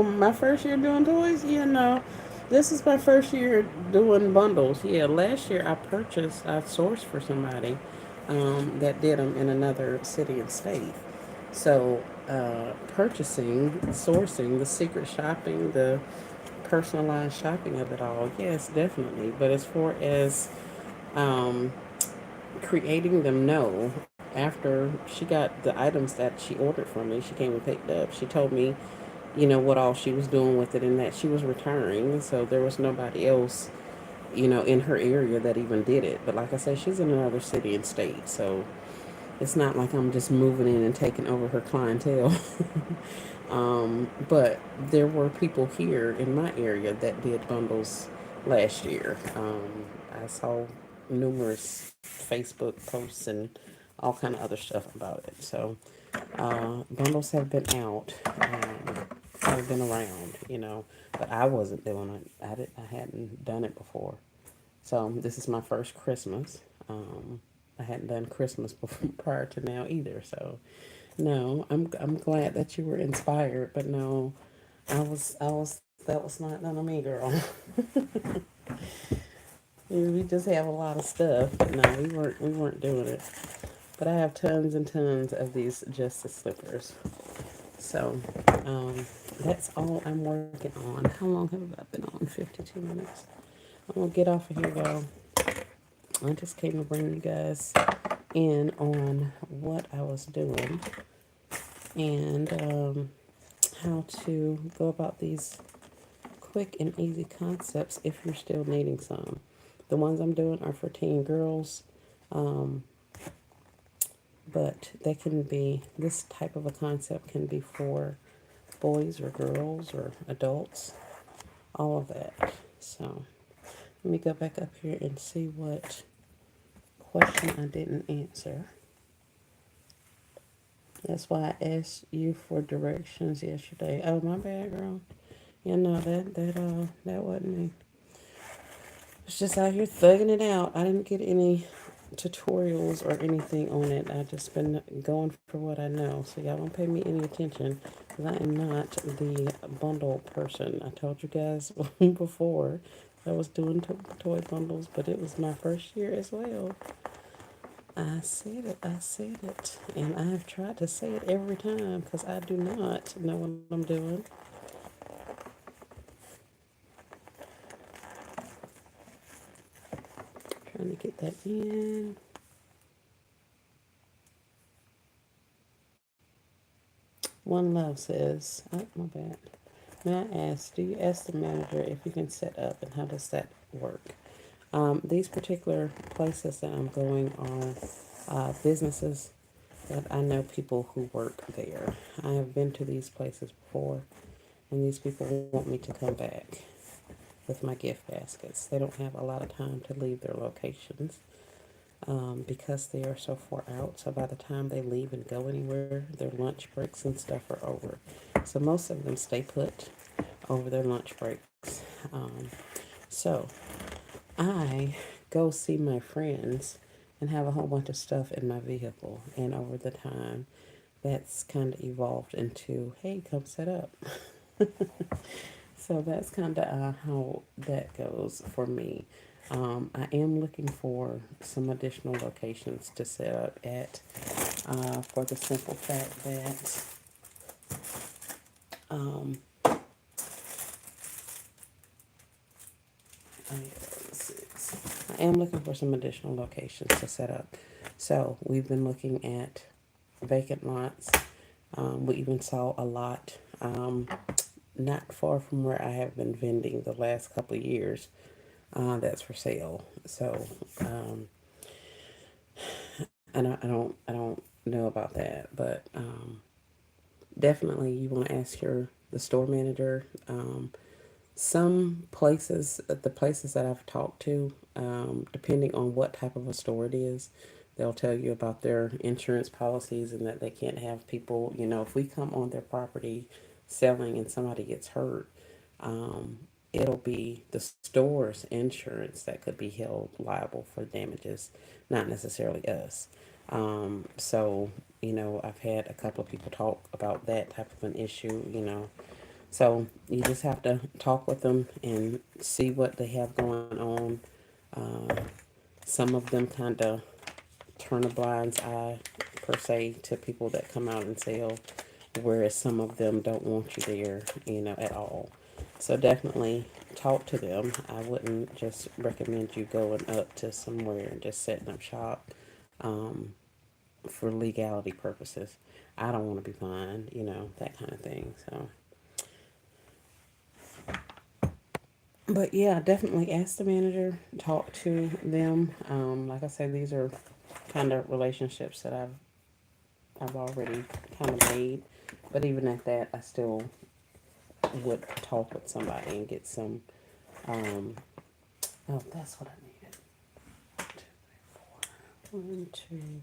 my first year doing toys? Yeah, no. This is my first year doing bundles. Yeah, last year I sourced for somebody that did them in another city and state. So, purchasing, sourcing, the secret shopping, the personalized shopping of it all, yes, definitely. But as far as um, creating them, no. After she got the items that she ordered from me, she came and picked up. She told me, what all she was doing with it and that she was retiring. So there was nobody else, in her area that even did it. But like I said, she's in another city and state. So it's not like I'm just moving in and taking over her clientele. But there were people here in my area that did bundles last year. I saw numerous Facebook posts and all kind of other stuff about it. So bundles have been out, have been around, but I wasn't doing it. I hadn't done it before. So this is my first Christmas. I hadn't done Christmas before, prior to now either. So no, I'm glad that you were inspired, but no, I was that was not none of me, girl. We just have a lot of stuff, but no, we weren't doing it. But I have tons and tons of these Justice slippers. So that's all I'm working on. How long have I been on? 52 minutes. I'm gonna get off of here though. I just came to bring you guys in on what I was doing and how to go about these quick and easy concepts if you're still needing some. The ones I'm doing are for teen girls, um, but they can be, this type of a concept can be for boys or girls or adults, all of that. So let me go back up here and see what question I didn't answer. That's why I asked you for directions yesterday. Oh, my bad, girl. That wasn't me. It's just out here thugging it out. I didn't get any tutorials or anything on it. I just been going for what I know. So y'all don't pay me any attention because I am not the bundle person. I told you guys before I was doing toy bundles, but it was my first year as well. I said it, and I have tried to say it every time because I do not know what I'm doing. Trying to get that in. One Love says, oh, my bad. May I ask, do you ask the manager if you can set up and how does that work? These particular places that I'm going are businesses that I know people who work there. I have been to these places before, and these people want me to come back with my gift baskets. They don't have a lot of time to leave their locations because they are so far out. So by the time they leave and go anywhere, their lunch breaks and stuff are over. So most of them stay put over their lunch breaks. So I go see my friends and have a whole bunch of stuff in my vehicle. And over the time, that's kind of evolved into, hey, come set up. So that's kind of how that goes for me. I am looking for some additional locations to set up at for the simple fact that um, I am looking for some additional locations to set up. So we've been looking at vacant lots. We even saw a lot not far from where I have been vending the last couple of years. That's for sale. So I don't know about that, but definitely you want to ask the store manager. Some places, the places that I've talked to, depending on what type of a store it is, they'll tell you about their insurance policies and that they can't have people, if we come on their property selling and somebody gets hurt, um, it'll be the store's insurance that could be held liable for damages, not necessarily us. So, I've had a couple of people talk about that type of an issue. So you just have to talk with them and see what they have going on. Uh, some of them kind of turn a blind eye, per se, to people that come out and sell, whereas some of them don't want you there, at all. So definitely talk to them. I wouldn't just recommend you going up to somewhere and just setting up shop um, for legality purposes. I don't want to be fined, that kind of thing. So. But yeah, definitely ask the manager, talk to them. Like I said, these are kind of relationships that I've already kind of made. But even at that, I still would talk with somebody and get some. Um, oh, that's what I needed. 1, 2,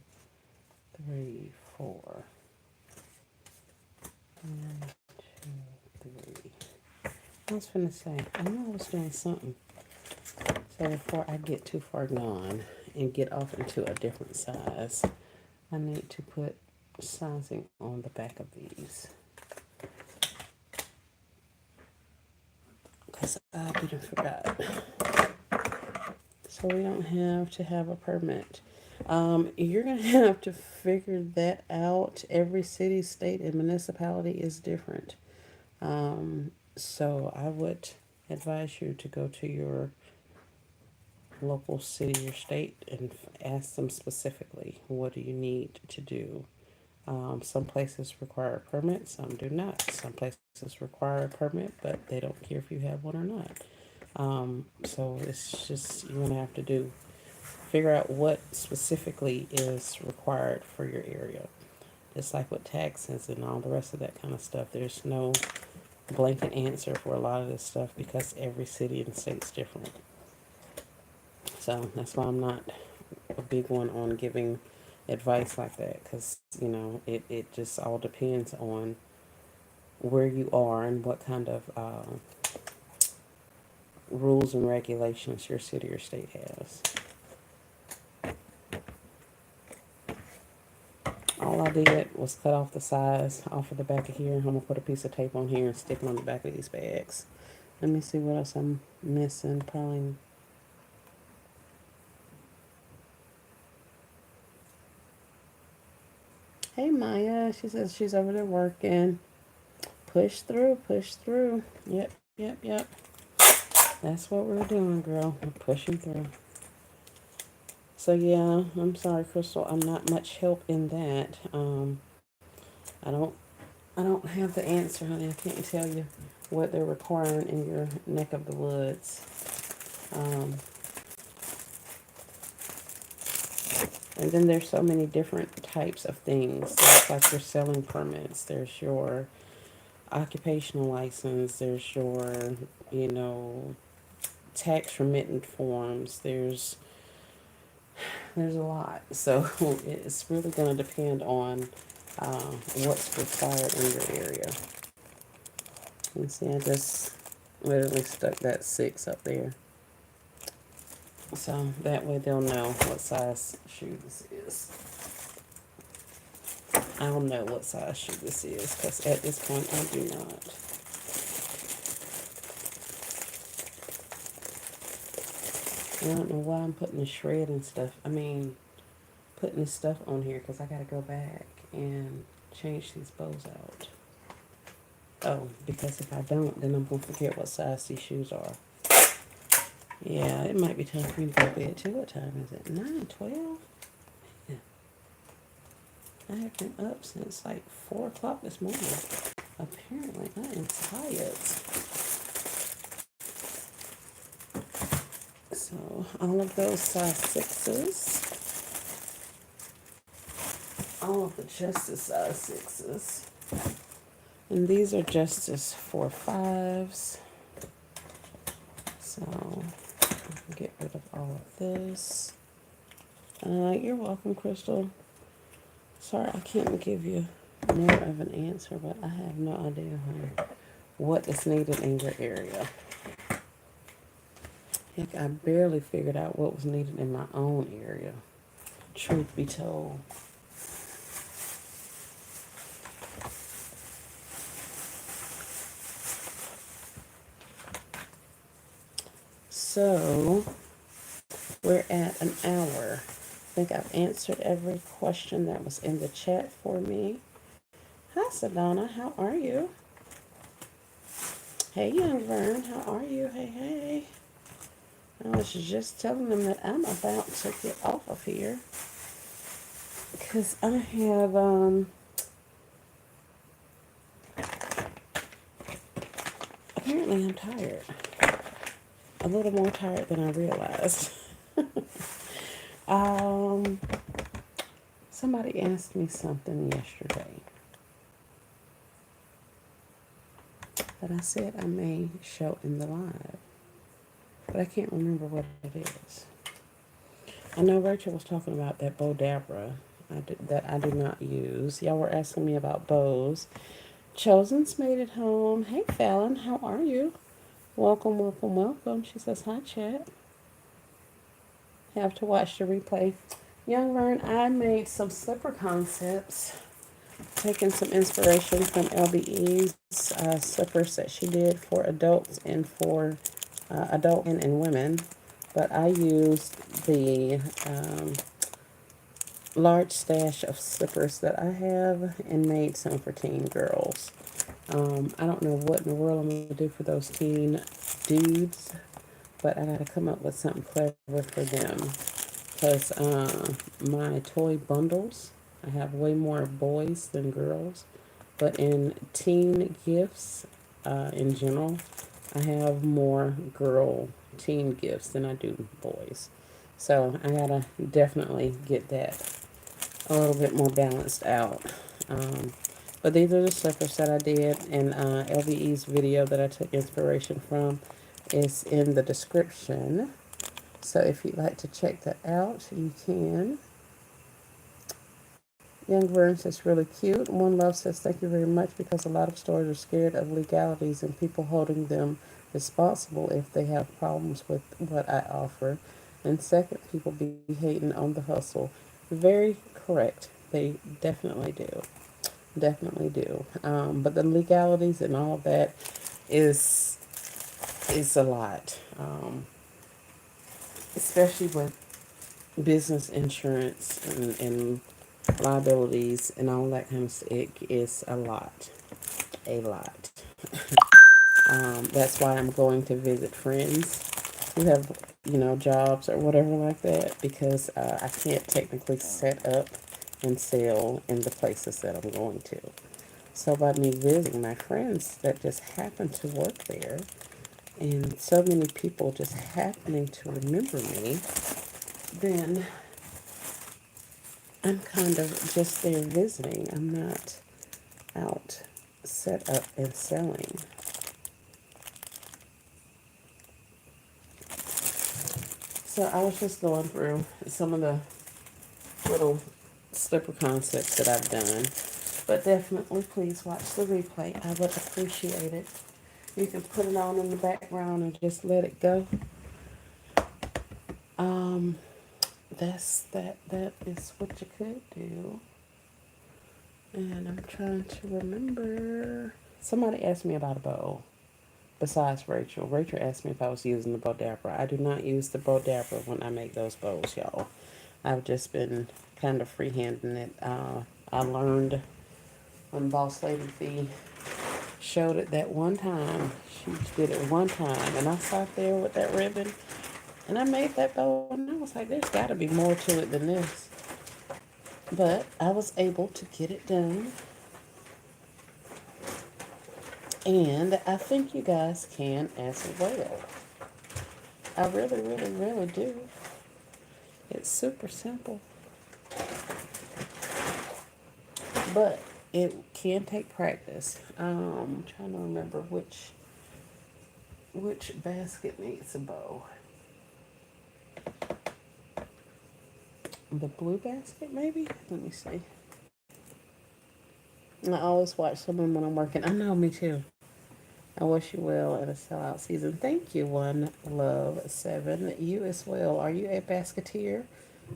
3, 4. 1, 2, 3. I was gonna say, I know I was doing something. So before I get too far gone and get off into a different size, I need to put sizing on the back of these. Because I didn't forgot. So we don't have to have a permit. You're going to have to figure that out. Every city, state, and municipality is different. So I would advise you to go to your local city or state and ask them specifically, what do you need to do? Some places require a permit, some do not. Some places require a permit, but they don't care if you have one or not. So it's just, you're going to have to figure out what specifically is required for your area. It's like with taxes and all the rest of that kind of stuff. There's no blanket answer for a lot of this stuff because every city and state's different. So that's why I'm not a big one on giving advice like that, because it just all depends on where you are and what kind of rules and regulations your city or state has. All I did was cut off the sides off of the back of here. I'm going to put a piece of tape on here and stick it on the back of these bags. Let me see what else I'm missing. Probably. Hey, Maya. She says she's over there working. Push through, push through. Yep, yep, yep. That's what we're doing, girl. We're pushing through. So yeah, I'm sorry, Crystal. I'm not much help in that. I don't I don't have the answer, honey. I can't tell you what they're requiring in your neck of the woods. Um, and then there's so many different types of things. There's like your selling permits. There's your occupational license. There's your, you know, tax remittance forms. There's a lot. So it's really going to depend on what's required in your area. You see, I just literally stuck that 6 up there. So that way they'll know what size shoe this is. I'll know what size shoe this is because at this point I do not. I don't know why I'm putting the shred and stuff. Putting this stuff on here because I got to go back and change these bows out. Oh, because if I don't, then I'm going to forget what size these shoes are. Yeah, it might be time for me to go to bed too. What time is it? 9:12? Yeah. I have been up since like 4 o'clock this morning. Apparently, I am tired. So, all of those size 6s, all of the Justice size 6s. And these are Justice 4 5s. So, I can get rid of all of this. You're welcome, Crystal. Sorry, I can't give you more of an answer, but I have no idea what is needed in your area. Heck, I barely figured out what was needed in my own area, truth be told. So, we're at an hour. I think I've answered every question that was in the chat for me. Hi, Sedona. How are you? Hey, Young Vern. How are you? Hey, hey. I was just telling them that I'm about to get off of here because I have, apparently I'm tired. A little more tired than I realized. Somebody asked me something yesterday that I said I may show in the live, but I can't remember what it is. I know Rachel was talking about that bow dabra that I do not use. Y'all were asking me about bows. Chosen's made it home. Hey, Fallon, how are you? Welcome, welcome, welcome. She says, hi, chat. Have to watch the replay. Young Vern, I made some slipper concepts, taking some inspiration from LBE's slippers that she did for adults and for adult men and women. But I used the large stash of slippers that I have and made some for teen girls. I don't know what in the world I'm going to do for those teen dudes, but I got to come up with something clever for them. Because my toy bundles, I have way more boys than girls. But in teen gifts, in general, I have more girl teen gifts than I do boys. So I gotta definitely get that a little bit more balanced out. But these are the slippers that I did, and LVE's video that I took inspiration from is in the description. So if you'd like to check that out, you can. Young Vern says, really cute. One Love says, thank you very much, because a lot of stores are scared of legalities and people holding them responsible if they have problems with what I offer. And second, people be hating on the hustle. Very correct. They definitely do. Definitely do. But the legalities and all that is a lot. Especially with business insurance and liabilities and all that kind of stuff. It is a lot. A lot. That's why I'm going to visit friends who have, jobs or whatever like that, because I can't technically set up and sell in the places that I'm going to. So by me visiting my friends that just happen to work there, and so many people just happening to remember me, then I'm kind of just there visiting. I'm not out set up and selling. So I was just going through some of the little slipper concepts that I've done. But definitely please watch the replay. I would appreciate it. You can put it on in the background and just let it go. That is what you could do. And I'm trying to remember. Somebody asked me about a bow besides Rachel. Rachel asked me if I was using the bow dabber. I do not use the bow dabber when I make those bows, y'all. I've just been kind of freehanding it. I learned when Boss Lady Fee showed it that one time. She did it one time, and I sat there with that ribbon, and I made that bow, and I was like, there's got to be more to it than this. But I was able to get it done. And I think you guys can as well. I really, really, really do. It's super simple. But it can take practice. I'm trying to remember which basket needs a bow. The blue basket, maybe? Let me see. I always watch someone when I'm working. I know, me too. I wish you well in a sellout season. Thank you, One Love 7. You as well. Are you a basketeer,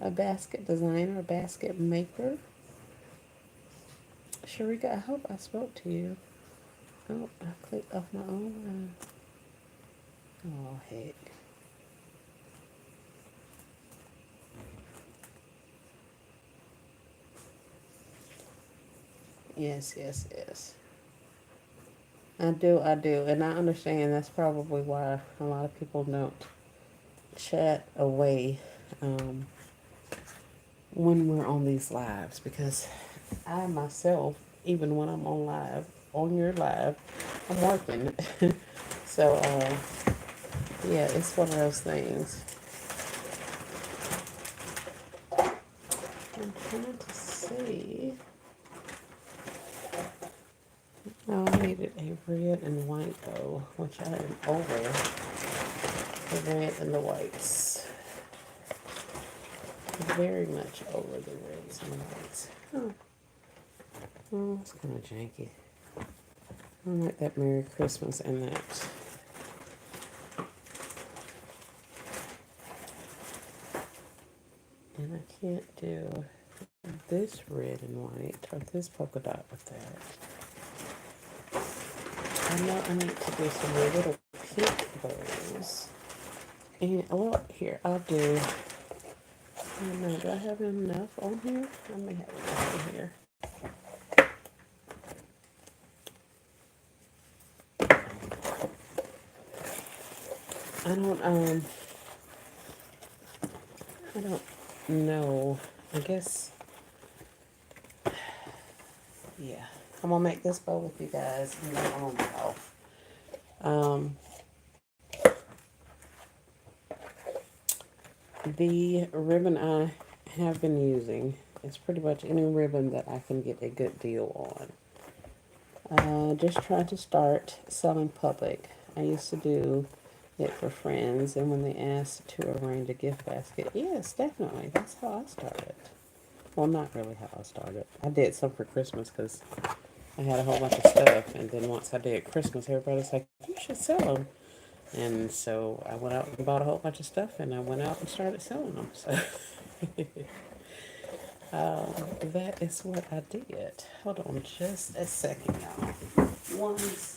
a basket designer, a basket maker? Sharika, I hope I spoke to you. Oh, I clicked off my own. Oh, heck. Yes, yes, yes. I do. And I understand that's probably why a lot of people don't chat away um, when we're on these lives because I myself, even when I'm on live, on your live, I'm working. So, yeah, it's one of those things. I'm trying to see. Oh, I needed a red and white though, which I am over the red and the whites. Very much over the reds and whites. Huh. Oh, it's kind of janky. I like that Merry Christmas and that. And I can't do this red and white or this polka dot with that. I know I need to do some little pink bows. And, well, here, I'll do, I don't know, do I have enough on here? I may have enough on here. I don't, I don't know. I guess, yeah. I'm gonna make this bow with you guys and then I'm gonna be off. Um, the ribbon I have been using is pretty much any ribbon that I can get a good deal on. Just trying to start selling public. I used to do it for friends, and when they asked to arrange a gift basket, yes, definitely. That's how I started. Well, not really how I started. I did some for Christmas because I had a whole bunch of stuff, and then once I did Christmas, everybody's like, "You should sell them." And so I went out and bought a whole bunch of stuff, and I went out and started selling them. So that is what I did. Hold on just a second, y'all. One second.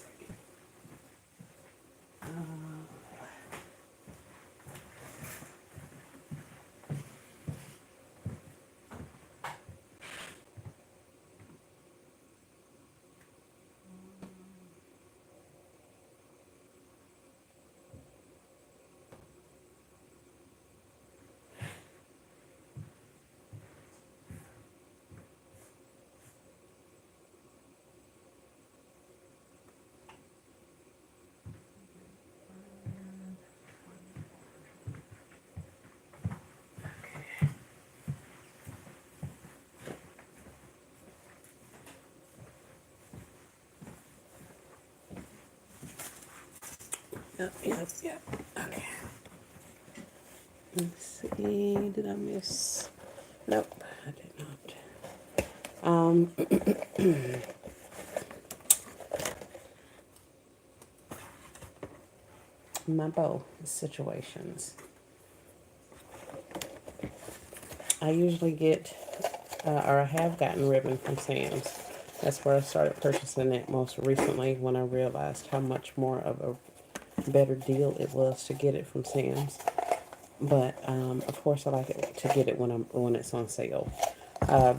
Yep, yep, yep. Okay. Let's see. Did I miss? Nope, I did not. My bow situations. I usually get, or I have gotten ribbon from Sam's. That's where I started purchasing it most recently when I realized how much more of a better deal it was to get it from Sam's. But of course, I like it to get it when it's on sale.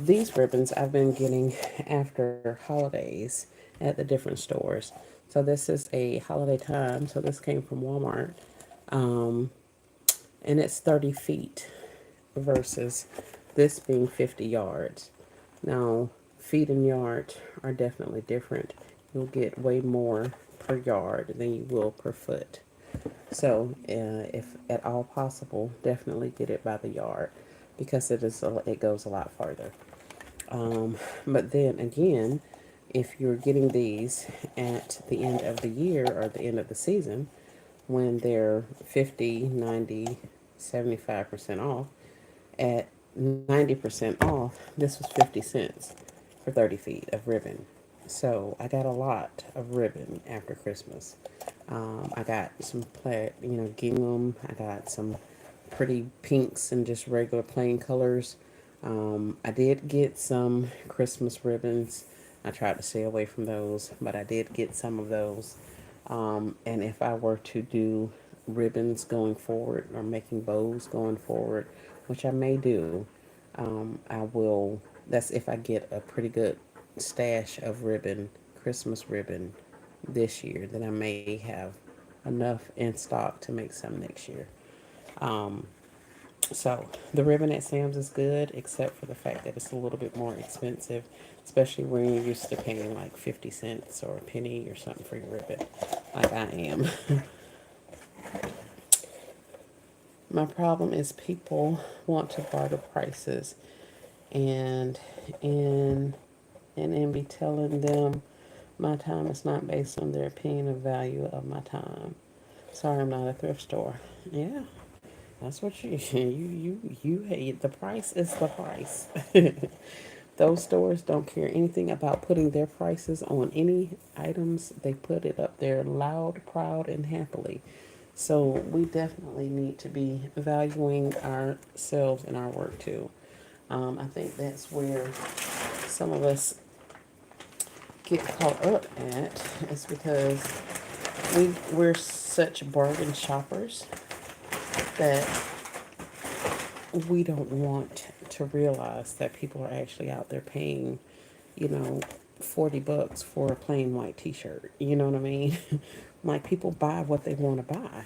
These ribbons I've been getting after holidays at the different stores. So this is a holiday time. So this came from Walmart, and it's 30 feet versus this being 50 yards. Now, feet and yard are definitely different. You'll get way more per yard than you will per foot. So, if at all possible, definitely get it by the yard because it goes a lot farther. But then again, if you're getting these at the end of the year or the end of the season, when they're 50, 90, 75% off, at 90% off, this was 50 cents for 30 feet of ribbon. So I got a lot of ribbon after Christmas. I got some gingham. I got some pretty pinks and just regular plain colors. I did get some Christmas ribbons. I tried to stay away from those, but I did get some of those. And if I were to do ribbons going forward or making bows going forward, which I may do, I will. That's if I get a pretty good stash of ribbon, Christmas ribbon this year, then I may have enough in stock to make some next year. Um, so the ribbon at Sam's is good, except for the fact that it's a little bit more expensive, especially when you're used to paying like 50 cents or a penny or something for your ribbon, like I am. My problem is people want to barter prices and and and be telling them my time is not based on their opinion of value of my time. Sorry, I'm not a thrift store. Yeah, that's what you you hate. The price is the price. Those stores don't care anything about putting their prices on any items. They put it up there loud, proud, and happily. So we definitely need to be valuing ourselves and our work too. I think that's where some of us get caught up at is because we're such bargain shoppers that we don't want to realize that people are actually out there paying, you know, 40 bucks for a plain white t-shirt. You know what I mean? Like people buy what they want to buy.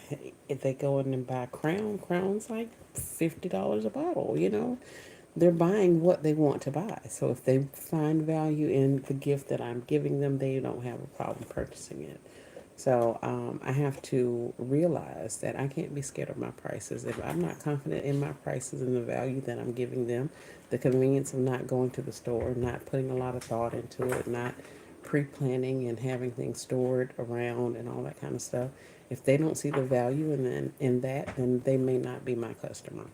If they go in and buy Crown's like $50 a bottle, you know. They're buying what they want to buy. So if they find value in the gift that I'm giving them, they don't have a problem purchasing it. So I have to realize that I can't be scared of my prices. If I'm not confident in my prices and the value that I'm giving them, the convenience of not going to the store, not putting a lot of thought into it, not pre-planning and having things stored around and all that kind of stuff. If they don't see the value in that, then they may not be my customer.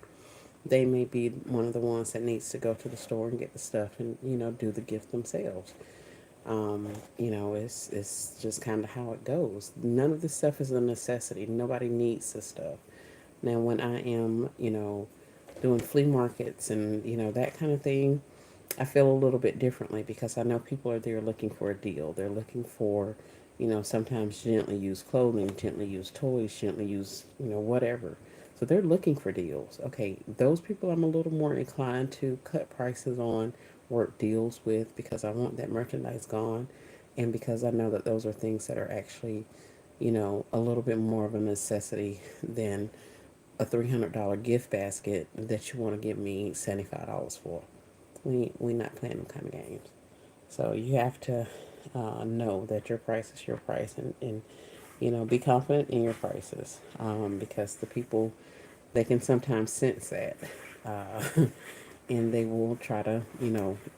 They may be one of the ones that needs to go to the store and get the stuff and do the gift themselves. It's just kind of how it goes. None of this stuff is a necessity. Nobody needs this stuff. Now, when I am, doing flea markets and, that kind of thing, I feel a little bit differently because I know people are there looking for a deal. They're looking for, sometimes gently used clothing, gently used toys, gently used, whatever. So they're looking for deals. Okay, those people I'm a little more inclined to cut prices on, work deals with because I want that merchandise gone and because I know that those are things that are actually, a little bit more of a necessity than a $300 gift basket that you want to give me $75 for. We not playing them kind of games. So you have to know that your price is your price and be confident in your prices because the people, they can sometimes sense that. Uh, and they will try to,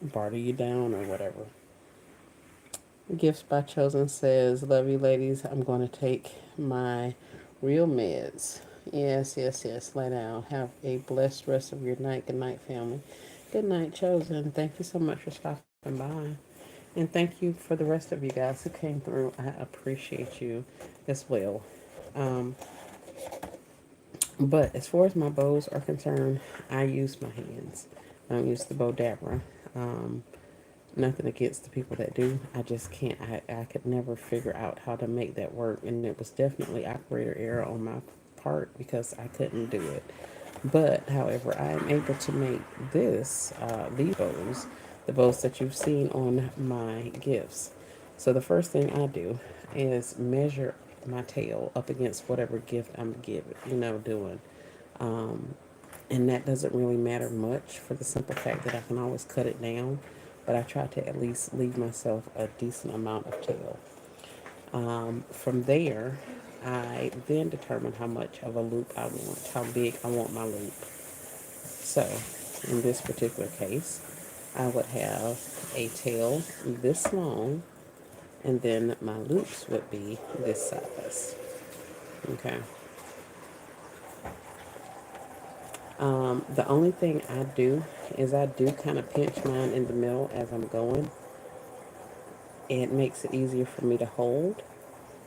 barter you down or whatever. Gifts by Chosen says, love you ladies. I'm going to take my real meds. Yes, yes, yes. Lay down. Have a blessed rest of your night. Good night, family. Good night, Chosen. Thank you so much for stopping by. And thank you for the rest of you guys who came through. I appreciate you as well. Um, but as far as my bows are concerned, I use my hands. I don't use the bow dabber. Um, Nothing against the people that do. I just can't. I could never figure out how to make that work. And it was definitely operator error on my part because I couldn't do it. But, however, I am able to make these bows, the bows that you've seen on my gifts. So the first thing I do is measure my tail up against whatever gift I'm giving, doing. Um, And that doesn't really matter much for the simple fact that I can always cut it down, but I try to at least leave myself a decent amount of tail. From there, I then determine how much of a loop I want, how big I want my loop. So, in this particular case, I would have a tail this long, and then my loops would be this size. Okay. The only thing I do is I do kind of pinch mine in the middle as I'm going. It makes it easier for me to hold,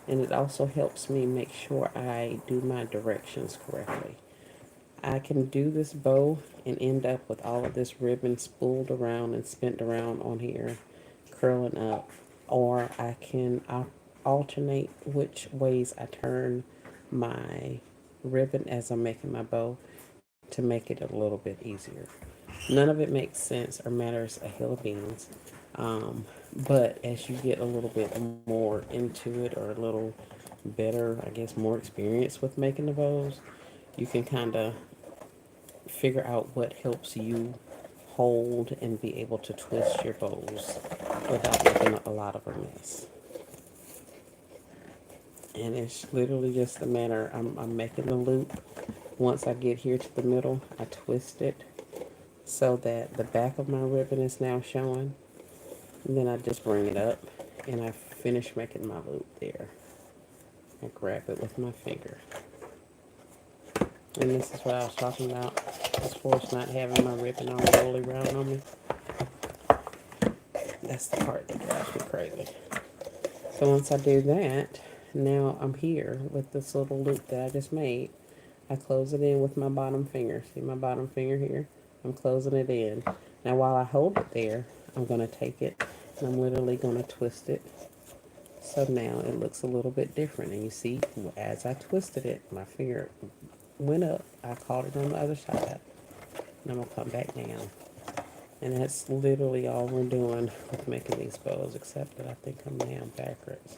and it also helps me make sure I do my directions correctly. I can do this bow and end up with all of this ribbon spooled around and spent around on here, curling up, or I can alternate which ways I turn my ribbon as I'm making my bow to make it a little bit easier. None of it makes sense or matters a hill of beans. But as you get a little bit more into it, or a little better, I guess, more experience with making the bows, you can kind of figure out what helps you hold and be able to twist your bows without making a lot of a mess. And it's literally just a matter, I'm making the loop. Once I get here to the middle, I twist it so that the back of my ribbon is now showing. And then I just bring it up and I finish making my loop there. I grab it with my finger. And this is what I was talking about as far as not having my ribbon all rolly around on me. That's the part that drives me crazy. So once I do that, now I'm here with this little loop that I just made. I close it in with my bottom finger. See my bottom finger here? I'm closing it in. Now while I hold it there, I'm going to take it and I'm literally going to twist it. So now it looks a little bit different. And you see, as I twisted it, my finger went up. I caught it on the other side. And I'm going to come back down. And that's literally all we're doing with making these bows, except that I think I'm now backwards.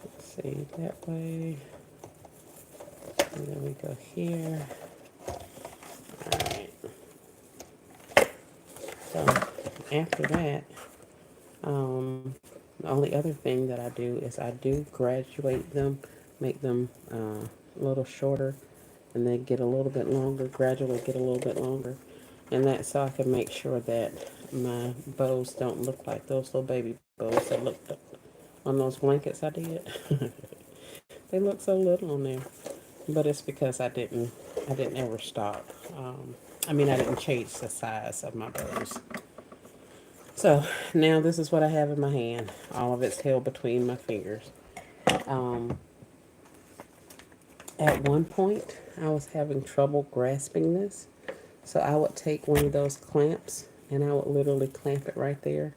Let's see, that way. And then we go here. Alright. So after that, the only other thing that I do is I do graduate them, make them a little shorter, and then get a little bit longer, gradually get a little bit longer. And that's so I can make sure that my bows don't look like those little baby bows that looked on those blankets I did. They look so little on there. But it's because I didn't ever stop. I didn't change the size of my bows. So now this is what I have in my hand. All of it's held between my fingers. Um, at one point, I was having trouble grasping this. So I would take one of those clamps and I would literally clamp it right there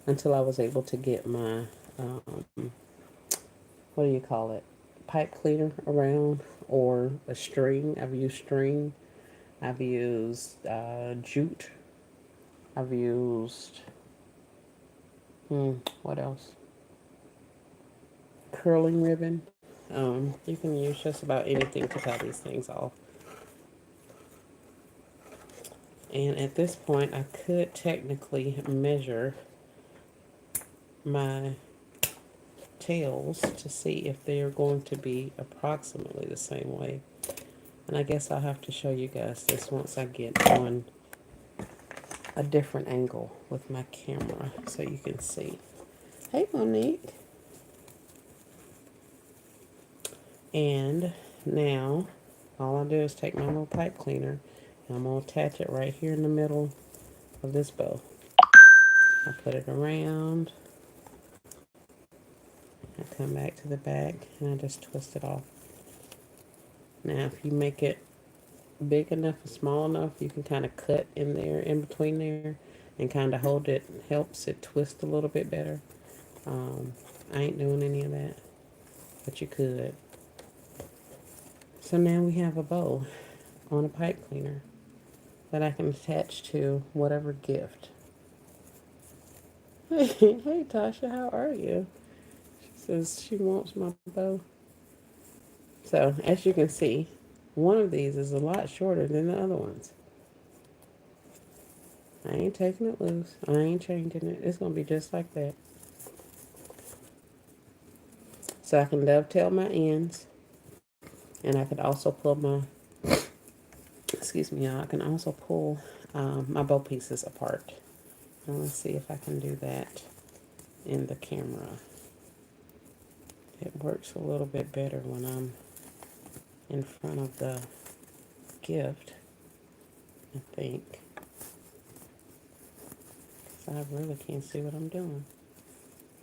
until I was able to get my, what do you call it, pipe cleaner around, or a string. I've used string. I've used jute. I've used, what else? Curling ribbon. You can use just about anything to tie these things off. And at this point, I could technically measure my tails to see if they are going to be approximately the same way. And I guess I'll have to show you guys this once I get on a different angle with my camera so you can see. Hey, Monique. And now all I do is take my little pipe cleaner and I'm going to attach it right here in the middle of this bow. I put it around. I come back to the back and I just twist it off. Now if you make it big enough and small enough, you can kind of cut in there, in between there, and kind of hold it, helps it twist a little bit better. I ain't doing any of that, but you could. So now we have a bow on a pipe cleaner that I can attach to whatever gift. Hey Tasha, how are you? She says she wants my bow. So as you can see, One of these is a lot shorter than the other ones. I ain't taking it loose. I ain't changing it. It's going to be just like that. So I can dovetail my ends. And I could also pull my, excuse me, y'all. I can also pull my bow pieces apart. And let's see if I can do that in the camera. It works a little bit better when I'm in front of the gift, I think. So I really can't see what I'm doing.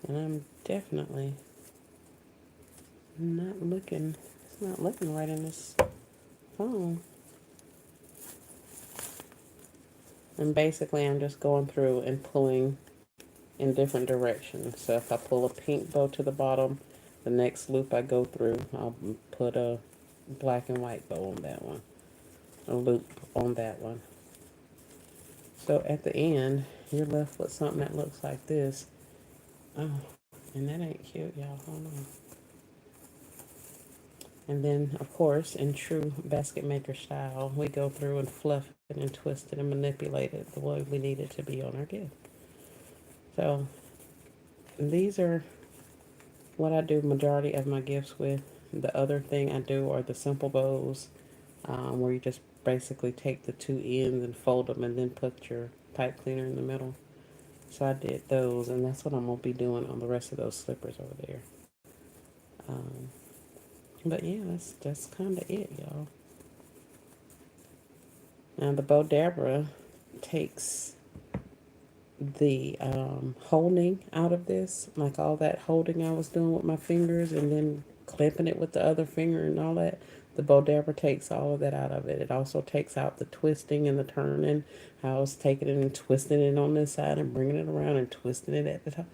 And I'm definitely not looking, it's not looking right in this phone. And basically I'm just going through and pulling in different directions. So if I pull a pink bow to the bottom, the next loop I go through, I'll put a black and white bow on that one, a loop on that one. So at the end, you're left with something that looks like this. Oh, and that ain't cute, y'all. Hold on. And then, of course, in true basket maker style, we go through and fluff it and twist it and manipulate it the way we need it to be on our gift. So these are what I do majority of my gifts with. The other thing I do are the simple bows, where you just basically take the two ends and fold them and then put your pipe cleaner in the middle. So I did those, and that's what I'm going to be doing on the rest of those slippers over there. Um, but yeah, that's kind of it, y'all. Now the Bo Dabra takes the holding out of this, like all that holding I was doing with my fingers and then clamping it with the other finger and all that. The Bo Dabra takes all of that out of it. It also takes out the twisting and the turning. How I was taking it and twisting it on this side and bringing it around and twisting it at the top.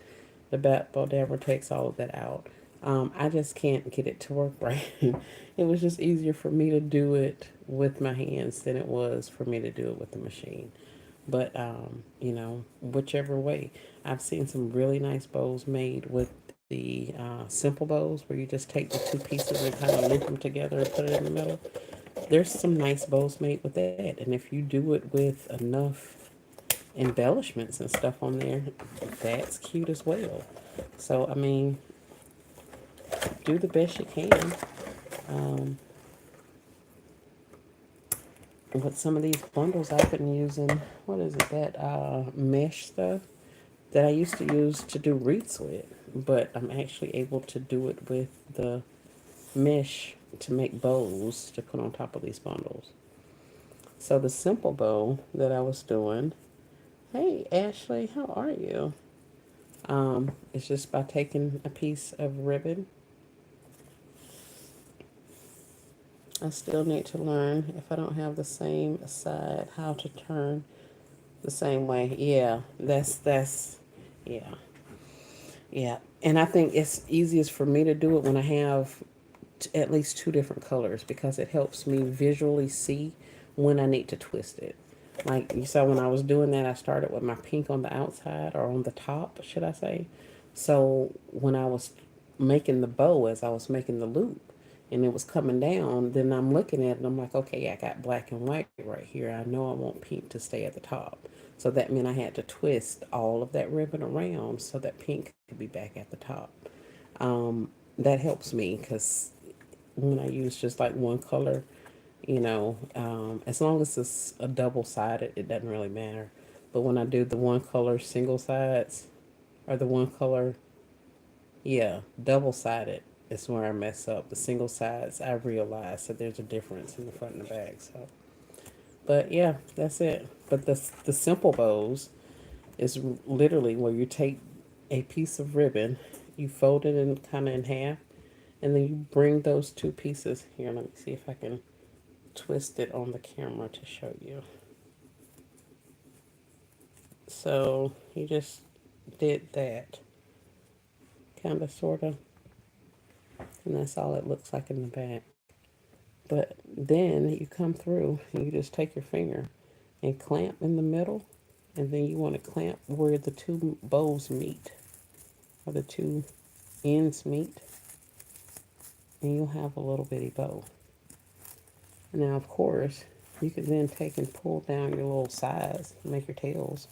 The Bo Dabra takes all of that out. I just can't get it to work right. It was just easier for me to do it with my hands than it was for me to do it with the machine. But whichever way, I've seen some really nice bows made with the simple bows where you just take the two pieces and kind of loop them together and put it in the middle. There's some nice bows made with that, and if you do it with enough embellishments and stuff on there, that's cute as well. So I mean, do the best you can. Um, with some of these bundles I've been using, what is it, that mesh stuff that I used to use to do wreaths with, but I'm actually able to do it with the mesh to make bows to put on top of these bundles. So the simple bow that I was doing, hey Ashley, how are you? It's just by taking a piece of ribbon. I still need to learn if I don't have the same side how to turn the same way. Yeah, that's yeah. Yeah, and I think it's easiest for me to do it when I have at least two different colors because it helps me visually see when I need to twist it. Like you saw when I was doing that, I started with my pink on the outside or on the top, should I say. So when I was making the bow, as I was making the loop, and it was coming down, then I'm looking at it and I'm like, okay, I got black and white right here. I know I want pink to stay at the top. So that meant I had to twist all of that ribbon around so that pink could be back at the top. That helps me because when I use just like one color, as long as it's a double sided, it doesn't really matter. But when I do the one color single sides or the one color, yeah, double sided is where I mess up. The single sides, I realize that there's a difference in the front and the back. So, but yeah, that's it. But the simple bows is literally where you take a piece of ribbon, you fold it in kind of in half, and then you bring those two pieces here. Let me see if I can twist it on the camera to show you. So you just did that, kind of, sort of, and that's all it looks like in the back. But then you come through and you just take your finger and clamp in the middle, and then you want to clamp where the two bows meet, or the two ends meet, and you'll have a little bitty bow. Now, of course, you can then take and pull down your little sides and make your tails.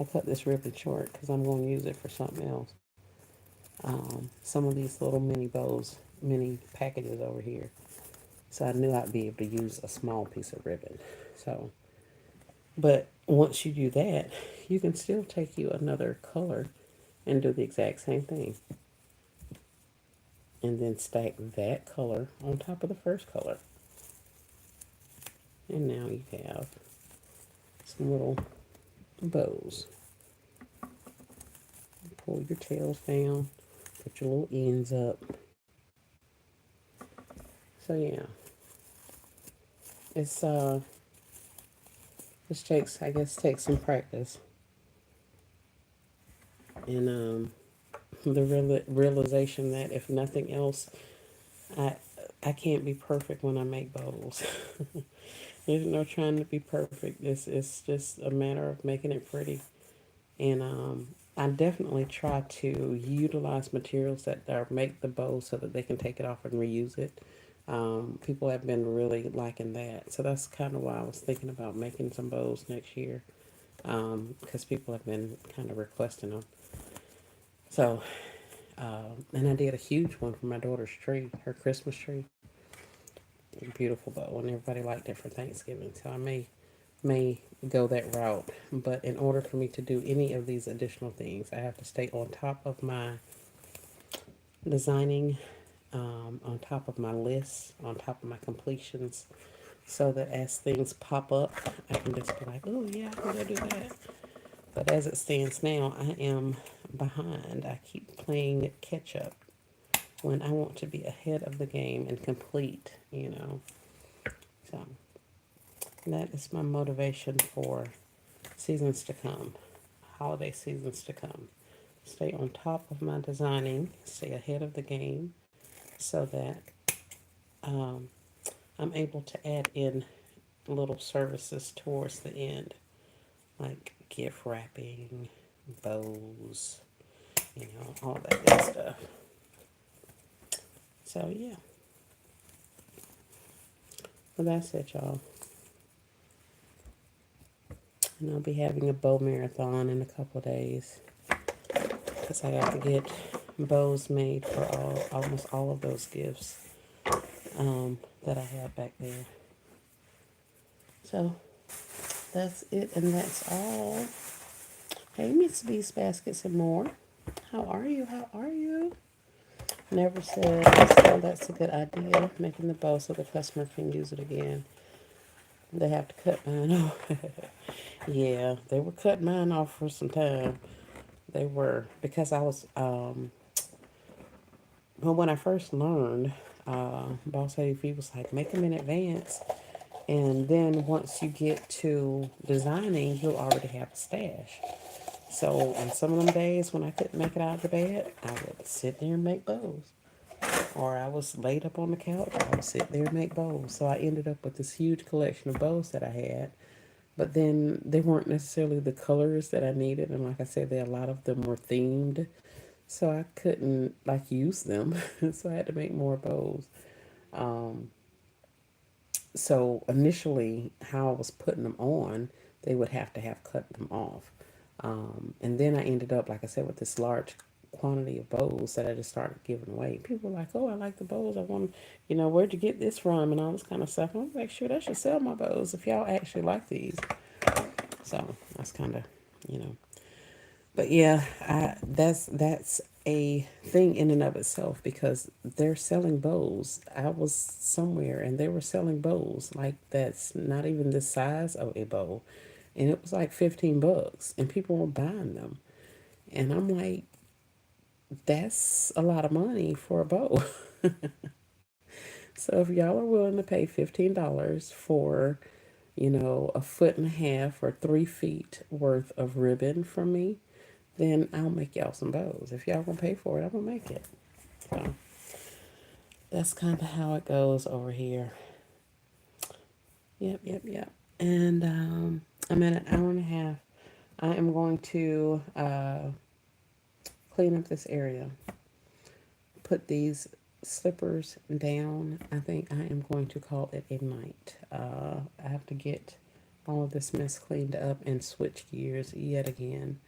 I cut this ribbon short because I'm going to use it for something else. Some of these little mini bows, mini packages over here. So I knew I'd be able to use a small piece of ribbon. So, but once you do that, you can still take you another color and do the exact same thing. And then stack that color on top of the first color. And now you have some little bows. Pull your tails down, put your little ends up. So yeah, it's this takes, I guess, takes some practice, and the realization that if nothing else, I I can't be perfect when I make bowls. There's no trying to be perfect. It's just a matter of making it pretty. And I definitely try to utilize materials that are make the bow so that they can take it off and reuse it. People have been really liking that, so that's kind of why I was thinking about making some bows next year, because people have been kind of requesting them. So, and I did a huge one for my daughter's tree, her Christmas tree. A beautiful bow, and everybody liked it for Thanksgiving. So I may go that route. But in order for me to do any of these additional things, I have to stay on top of my designing, on top of my lists, on top of my completions, so that as things pop up, I can just be like, oh yeah, I can go do that. But as it stands now, I am behind. I keep playing catch up when I want to be ahead of the game and complete, you know. So that is my motivation for seasons to come, holiday seasons to come. Stay on top of my designing, stay ahead of the game, so that um, I'm able to add in little services towards the end, like gift wrapping, bows, all that good stuff. So yeah, well that's it, y'all. And I'll be having a bow marathon in a couple of days because I got to get bows made for almost all of those gifts that I have back there. So that's it, and that's all. Hey, Miss Beast Baskets and More. How are you? How are you? Never said, so that's a good idea. Making the bow so the customer can use it again. They have to cut mine off. Yeah, they were cutting mine off for some time. They were, because I was, well, when I first learned, Boss AV was like, make them in advance. And then once you get to designing, you'll already have a stash. So on some of them days when I couldn't make it out of the bed, I would sit there and make bows. Or I was laid up on the couch, I would sit there and make bows. So I ended up with this huge collection of bows that I had. But then they weren't necessarily the colors that I needed. And like I said, a lot of them were themed. So I couldn't like use them. So I had to make more bows. Um, so initially, how I was putting them on, they would have to have cut them off. And then I ended up, like I said, with this large quantity of bows that I just started giving away. People were like, oh, I like the bows. I want, where'd you get this from? And all this kind of stuff. I'm like, sure, I should sell my bows if y'all actually like these. So that's kind of, you know. But yeah, that's a thing in and of itself because they're selling bows. I was somewhere and they were selling bows like that's not even the size of a bow, and it was like $15, and people were buying them, and I'm like, that's a lot of money for a bow. So if y'all are willing to pay $15 for, a foot and a half or 3 feet worth of ribbon from me, then I'll make y'all some bows. If y'all gonna pay for it, I'm gonna make it. So that's kind of how it goes over here. Yep, yep, yep. And I'm at an hour and a half. I am going to clean up this area. Put these slippers down. I think I am going to call it a night. I have to get all of this mess cleaned up and switch gears yet again.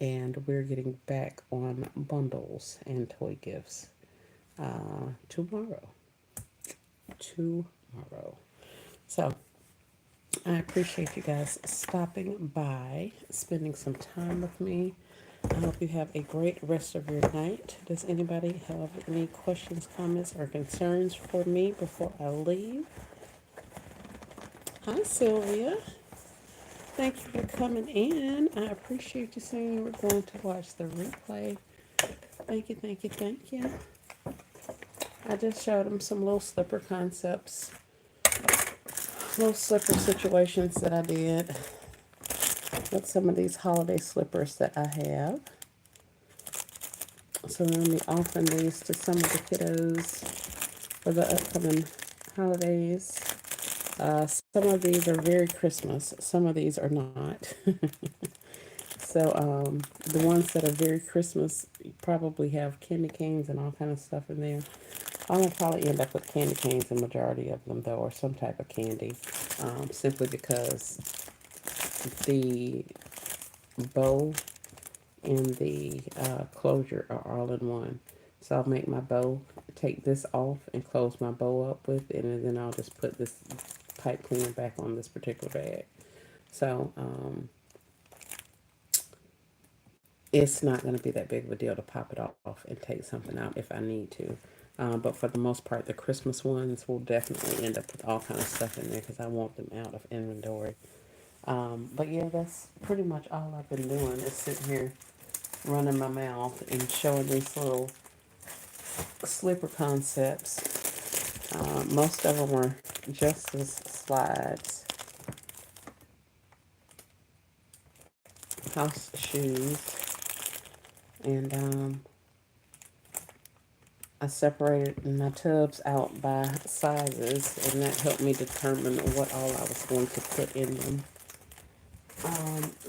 And we're getting back on bundles and toy gifts tomorrow. Tomorrow. So I appreciate you guys stopping by, spending some time with me. I hope you have a great rest of your night. Does anybody have any questions, comments, or concerns for me before I leave? Hi, Sylvia. Thank you for coming in. I appreciate you saying you were going to watch the replay. Thank you, thank you, thank you. I just showed them some little slipper concepts, little slipper situations that I did with some of these holiday slippers that I have. So I'm going to be offering these to some of the kiddos for the upcoming holidays. Some of these are very Christmas. Some of these are not. So the ones that are very Christmas probably have candy canes and all kind of stuff in there. I'm gonna probably end up with candy canes, the majority of them though, or some type of candy, simply because the bow and the closure are all in one. So I'll make my bow, take this off and close my bow up with it, and then I'll just put this pipe cleaner back on this particular bag. So it's not going to be that big of a deal to pop it off and take something out if I need to. But for the most part, the Christmas ones will definitely end up with all kind of stuff in there because I want them out of inventory. But yeah, that's pretty much all I've been doing is sitting here running my mouth and showing these little slipper concepts. Most of them are just as slides, house shoes, and I separated my tubs out by sizes, and that helped me determine what all I was going to put in them.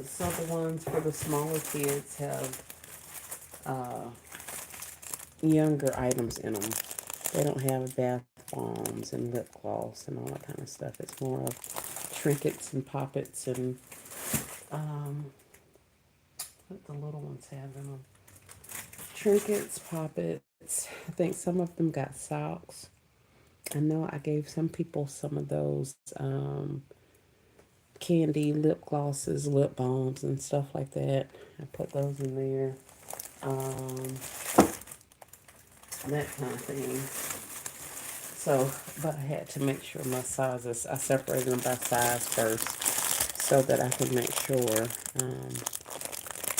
So the ones for the smaller kids have uh, younger items in them. They don't have bath bombs and lip gloss and all that kind of stuff. It's more of trinkets and poppets and um, what the little ones have in them. Trinkets, poppets. I think some of them got socks. I know I gave some people some of those candy lip glosses, lip balms, and stuff like that. I put those in there. Um, that kind of thing. So, but I had to make sure my sizes, I separated them by size first so that I could make sure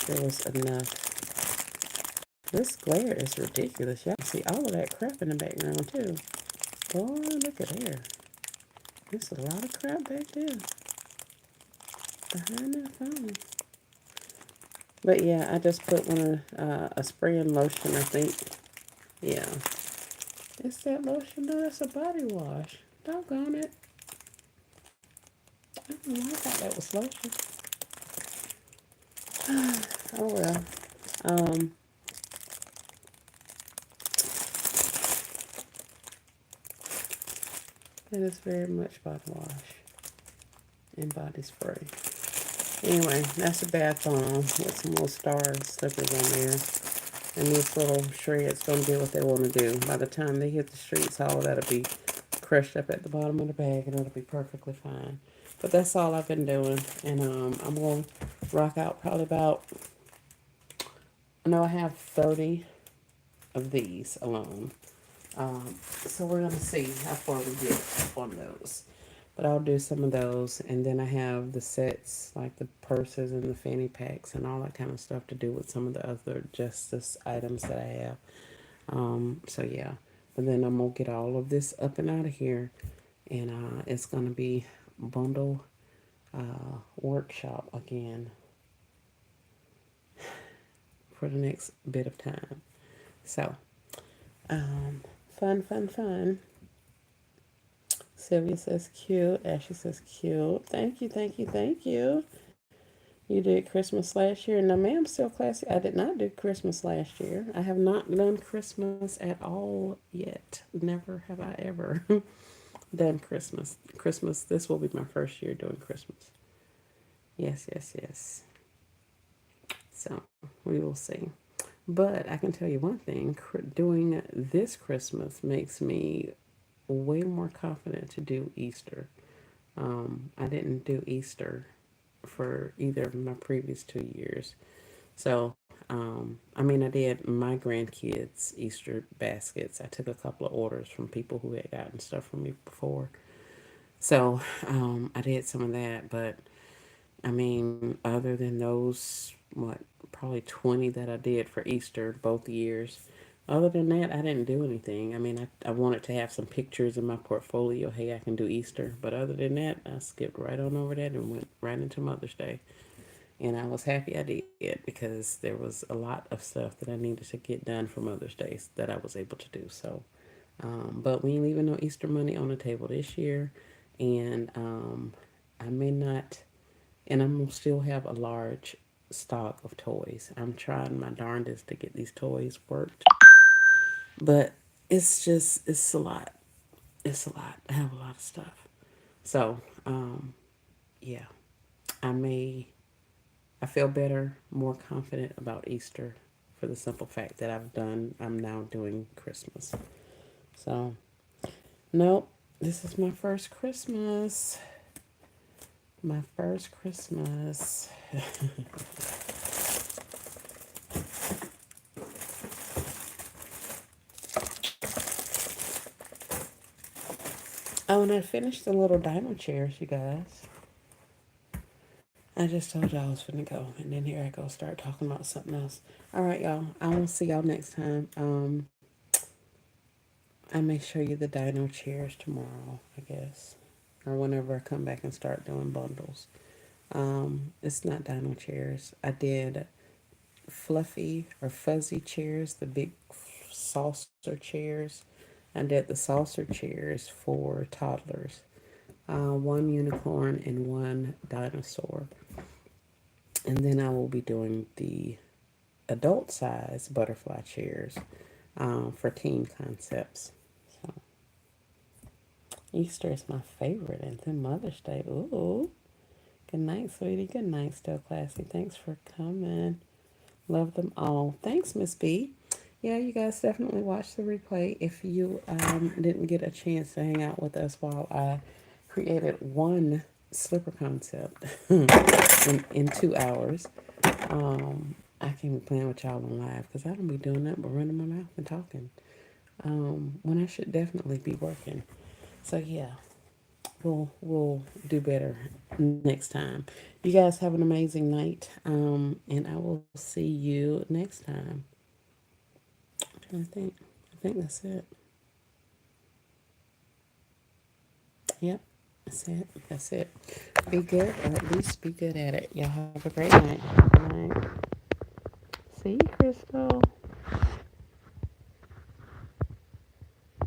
there was enough. This glare is ridiculous. Y'all see all of that crap in the background too. Boy, look at there. There's a lot of crap back there behind that phone. But yeah, I just put one a spray and lotion, I think. Yeah. It's that lotion, no, that's a body wash. Doggone it. I don't know, I thought that was lotion. Oh well. Um, it is very much body wash and body spray. Anyway, that's a bath bomb with some little star slippers on there. And these little shreds gonna do what they want to do. By the time they hit the streets, all of that'll be crushed up at the bottom of the bag and it'll be perfectly fine. But that's all I've been doing. And I'm gonna rock out probably about, I know I have 30 of these alone. So we're gonna see how far we get on those. But I'll do some of those, and then I have the sets like the purses and the fanny packs and all that kind of stuff to do with some of the other justice items that I have. So yeah, but then I'm gonna get all of this up and out of here, and it's gonna be bundle workshop again for the next bit of time. So fun, fun, fun. Sylvia says cute. Ashley says cute. Thank you, thank you, thank you. You did Christmas last year. Now, ma'am, still classy. I did not do Christmas last year. I have not done Christmas at all yet. Never have I ever done Christmas. Christmas, this will be my first year doing Christmas. Yes, yes, yes. So we will see. But I can tell you one thing, doing this Christmas makes me way more confident to do Easter. I didn't do Easter for either of my previous 2 years. So, I mean, I did my grandkids' Easter baskets. I took a couple of orders from people who had gotten stuff from me before. So, I did some of that. But, I mean, other than those, what, probably 20 that I did for Easter both years, other than that, I didn't do anything. I mean, I wanted to have some pictures in my portfolio. Hey, I can do Easter. But other than that, I skipped right on over that and went right into Mother's Day. And I was happy I did because there was a lot of stuff that I needed to get done for Mother's Day that I was able to do. So, but we ain't leaving no Easter money on the table this year. And I may not, and I'm gonna still have a large stock of toys. I'm trying my darndest to get these toys worked, but it's a lot. It's a lot. I have a lot of stuff. So, yeah, I may I feel better, more confident about Easter for the simple fact that I'm now doing Christmas. So, nope, this is my first Christmas. My first Christmas. Oh, and I finished the little dino chairs, you guys. I just told y'all I was finna go, and then here I go start talking about something else. All right, y'all. I will see y'all next time. I may show you the dino chairs tomorrow, I guess, or whenever I come back and start doing bundles. It's not dino chairs. I did fluffy or fuzzy chairs, the big saucer chairs. I did the saucer chairs for toddlers. One unicorn and one dinosaur. And then I will be doing the adult size butterfly chairs for teen concepts. So Easter is my favorite, and then Mother's Day. Ooh, good night, sweetie. Good night, still classy. Thanks for coming. Love them all. Thanks, Miss B. Yeah, you guys definitely watch the replay if you didn't get a chance to hang out with us while I created one slipper concept in 2 hours. I can be playing with y'all on live because I don't be doing nothing but running my mouth and talking when I should definitely be working. So yeah, we'll do better next time. You guys have an amazing night, and I will see you next time. I think that's it. Yep, that's it. That's it. Be good, or at least be good at it. Y'all have a great night. Good night. See you, Crystal.